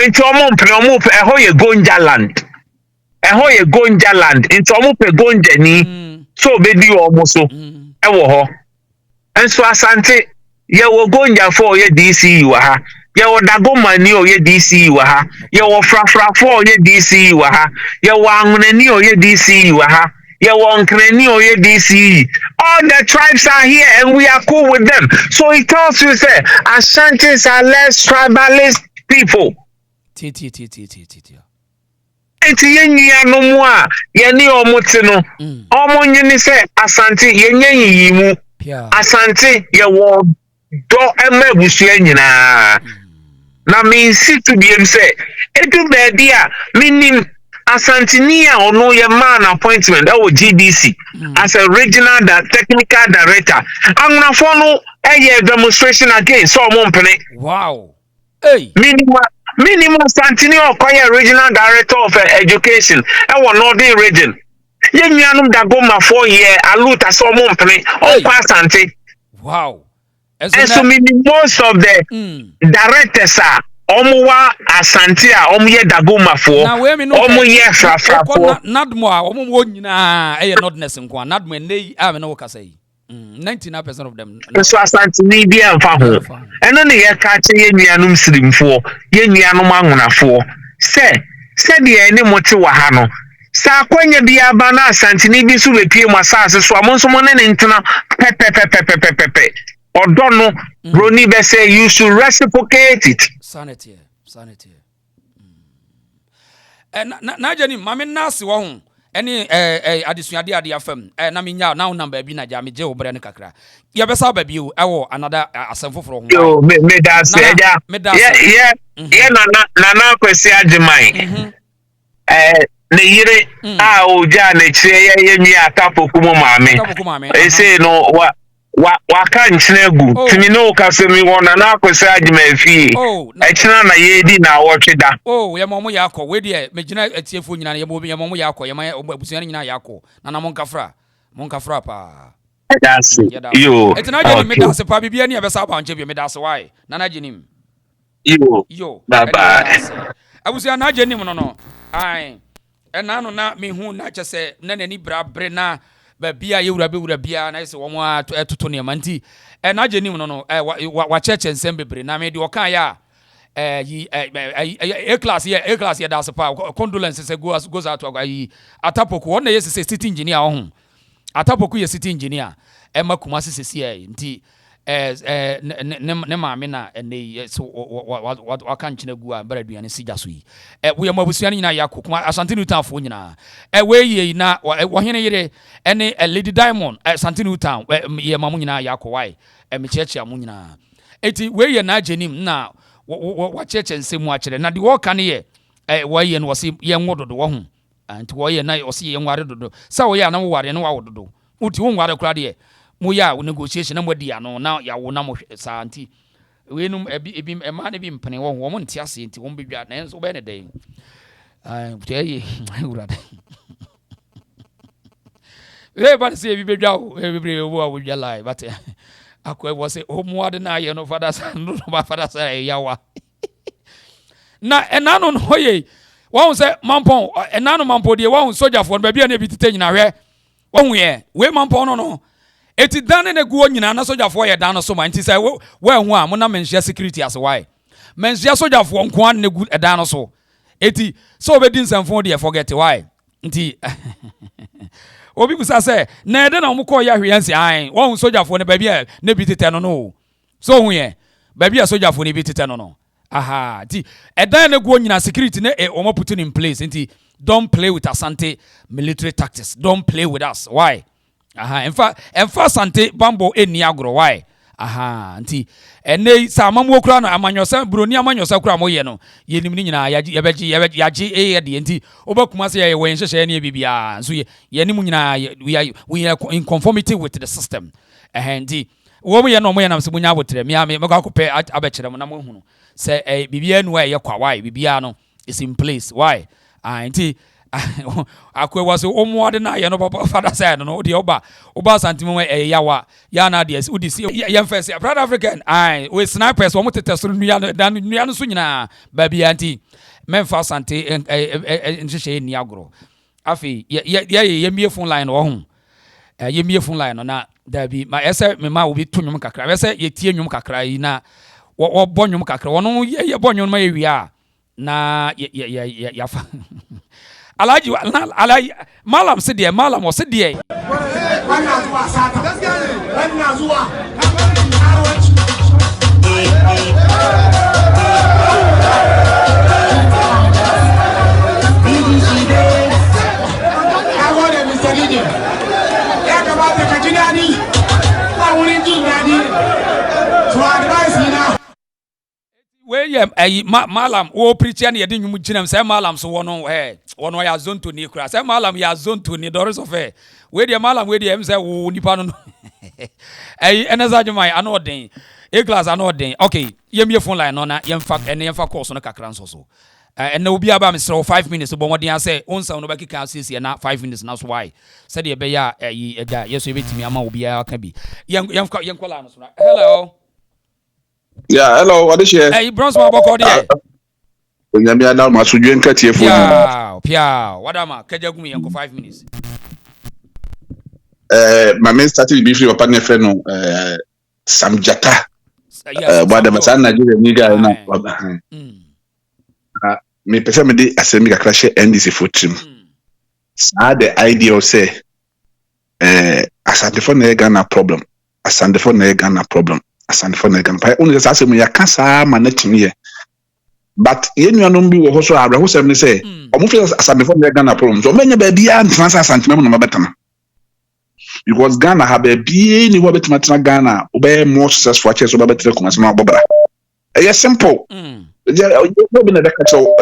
enti ompene omo ho ye gonja land enti omo pe gonja ni so be di omo so ewo ho enso Asante ye wo gonja for ye DC wa ha ye wo dagoma ni o ye DC wa ha ye wo frafra for ye DC wa ha ye wo anwene ni o ye DC wa ha ye wo nkre ni o ye DC all the tribes are here and we are cool with them so it tells you say Ashantis are less tribalist people enti yenya no mu a ye ni omote no omo nyini se Asante yenya yimu Asante ye wo do emabusu nyina na me si to biem se edu be dia minim Asante ni a ono ye man appointment that was GDC as a regional technical director angrafo no demonstration again so omo mpene wow hey minimum Asante ni okoye regional director of education northern region ye nuanum dagoma 4 year aluta so mo mpene on Asante wow and so most of the directors are omuwa Asante a omuye dagoma for omuye frafra for nadmo a omuwo nyina nodness nko nadmo nei me no kasa yi 99% of them so Asante ni bia mfa ho eno ne ye ka che ye nuanum sirimfo ye nuanum anwonafo se de ene mote wa ha no sa kwanya bia ba na Asante ni bi so bepie mu asase so amonso mo ne ntena pepe odono Roni be say you should reciprocate it sanity na Agyenim mame nase wo ho ene adesuade ade afam na menya na number bi na ja me je wo bre ne kakra ye besa ba bi o ewo another asem foforo ho yo me da se eja ye na kwesi Agyeman ne yire a o ja na kire ye mi atapoku mu maame e say no wa kan chine gu timi no ka se mi wona na kwesi Agyeman fie e china na ye di na wo tweda ye momo yakọ we de me gina atiefo nyina ye momo yakọ ye ma abusuan nyina yakọ na na monkafra pa that's yo etina Agyenim me da se pa bibia ne be sa ba nche bi me da se why na Agyenim yo bye abusuan na Agyenim no ai ena no na me hu na chese na nani bra bre na ba bia ye wura bia na se wo mo atoto ne manti na Agyenim no wa cheche nsem bebre na me de okan ya A class here that's a condolences goes out to Atapoku one yes city engineer on Atapoku ye city engineer Emma Kumasi CCA nti ne maame na ene so what can chinagua baraduane sija so yi we amabusuane nyina yakọ kuma Asante Newtown nyina we ye na wo hene yire ene Lady Diamond Asante Newtown ye mamu nyina yakọ why me cheche amu nyina eti we ye na Agyenim na wa cheche nsemu akire na de wo kan ye wo ye no wo se ye nwododo wo ho anti wo ye na wo se ye nware dodo sa wo ye na wo ware no wa wododo uti wo nware kura de mo ya negotiation na mo dia no na ya wo na mo sa anti we num ebi ema ne bi mpene wo mo ntia se nti wo bedwa na enso be ne den tey urade we ba se ebi bedwa wo wo live but akwa wo se o mo ade na ye no father no ba father say yawa na enano no ye wo se Mampong enano Mampong de wo soldier for ba bia na bi tete nyina hwe wo ye we Mampong no eti dan ne guo nyina na soldier for ye dan no so man ti say wo hu a mo na menhia security as why menhia soldier for nko an ne gu dan no so eti so obedi nsamfo de forget why nti obi kusa say na ede na mo ko ya hwe ansi an wo hu soldier for ne ba bia ne bi tete no so hu ye ba bia soldier for ne bi tete no aha ti edan ne guo nyina security ne omo put in place nti don't play with Asante military tactics don't play with us why aha emfa Asante bambo eni agro why aha nti ene sa amamu kura no amanyosa broni amanyosa kura mo ye no yenim ni nyina yaji de nti obakuma se ye wen hyehyɛ ne bibia so yenim nyina we are in conformity with the system nti wo mo ye no mo ye nam se munya abotre me akopɛ abɛkyerɛ mo na mo hunu se bibia nu ye kwa why bibia no is in place why nti akwe was omuade na ye no papa father side no de oba Asante mo yawa ya na de udi si ye mfese Proud African we snipers wo motete so nua no so nyina ba bia nti memfa Asante nhyehyɛ ni agro afi ye mie phone line wo ho ye mie phone line no na da bi ma ese me ma obi to nwom kakra ese ye tie nwom kakra yi na wo bo nwom kakra wo no ye bo nwom ma ye wia na ya fa Alaji malam se de malam o se de we malam o preacher na yedi nwum ginam say malam so wono wono ya zonto ni kura say malam ya zonto ni doris of we de malam we de em say wo nipa no enaza Agyeman ano den class ano den okay yemie phone line no na yemfa course no kakra nso so na obi aba me 5 minutes bo modin say onsa no ba kika asisi na 5 minutes na so why say de be ya eja yeso ebetimi ama obi aka bi yenkola no so hello. Yeah, hello, what is here? Hey, Bronze ma boko there. Onyame ada ma sodwe nkatie fo. Pia, wadama kajagum yenko 5 minutes. My main started be free papa ne fe no Samjata. Wadama san Nigeria ni guy na. Me pese me de asemi kakra she NDC for trim. Sa the idea say Asante for na Ghana problem. Asante for na Ghana problem. Asante for na Ghana. Only say asemi ya kasa ma na timi ye. but yen nuanom bi wo ho so abra ho sem ne say omo fi Asante for Ghana problem so menya ba bia ntran sa Asante memo no mabetana because Ghana have a be ni wo betana tana Ghana obey more successful chance so betre kuma se no abobra e simple you be na da so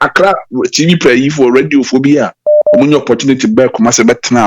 Accra TV play for radio for bia omo opportunity be kuma se betana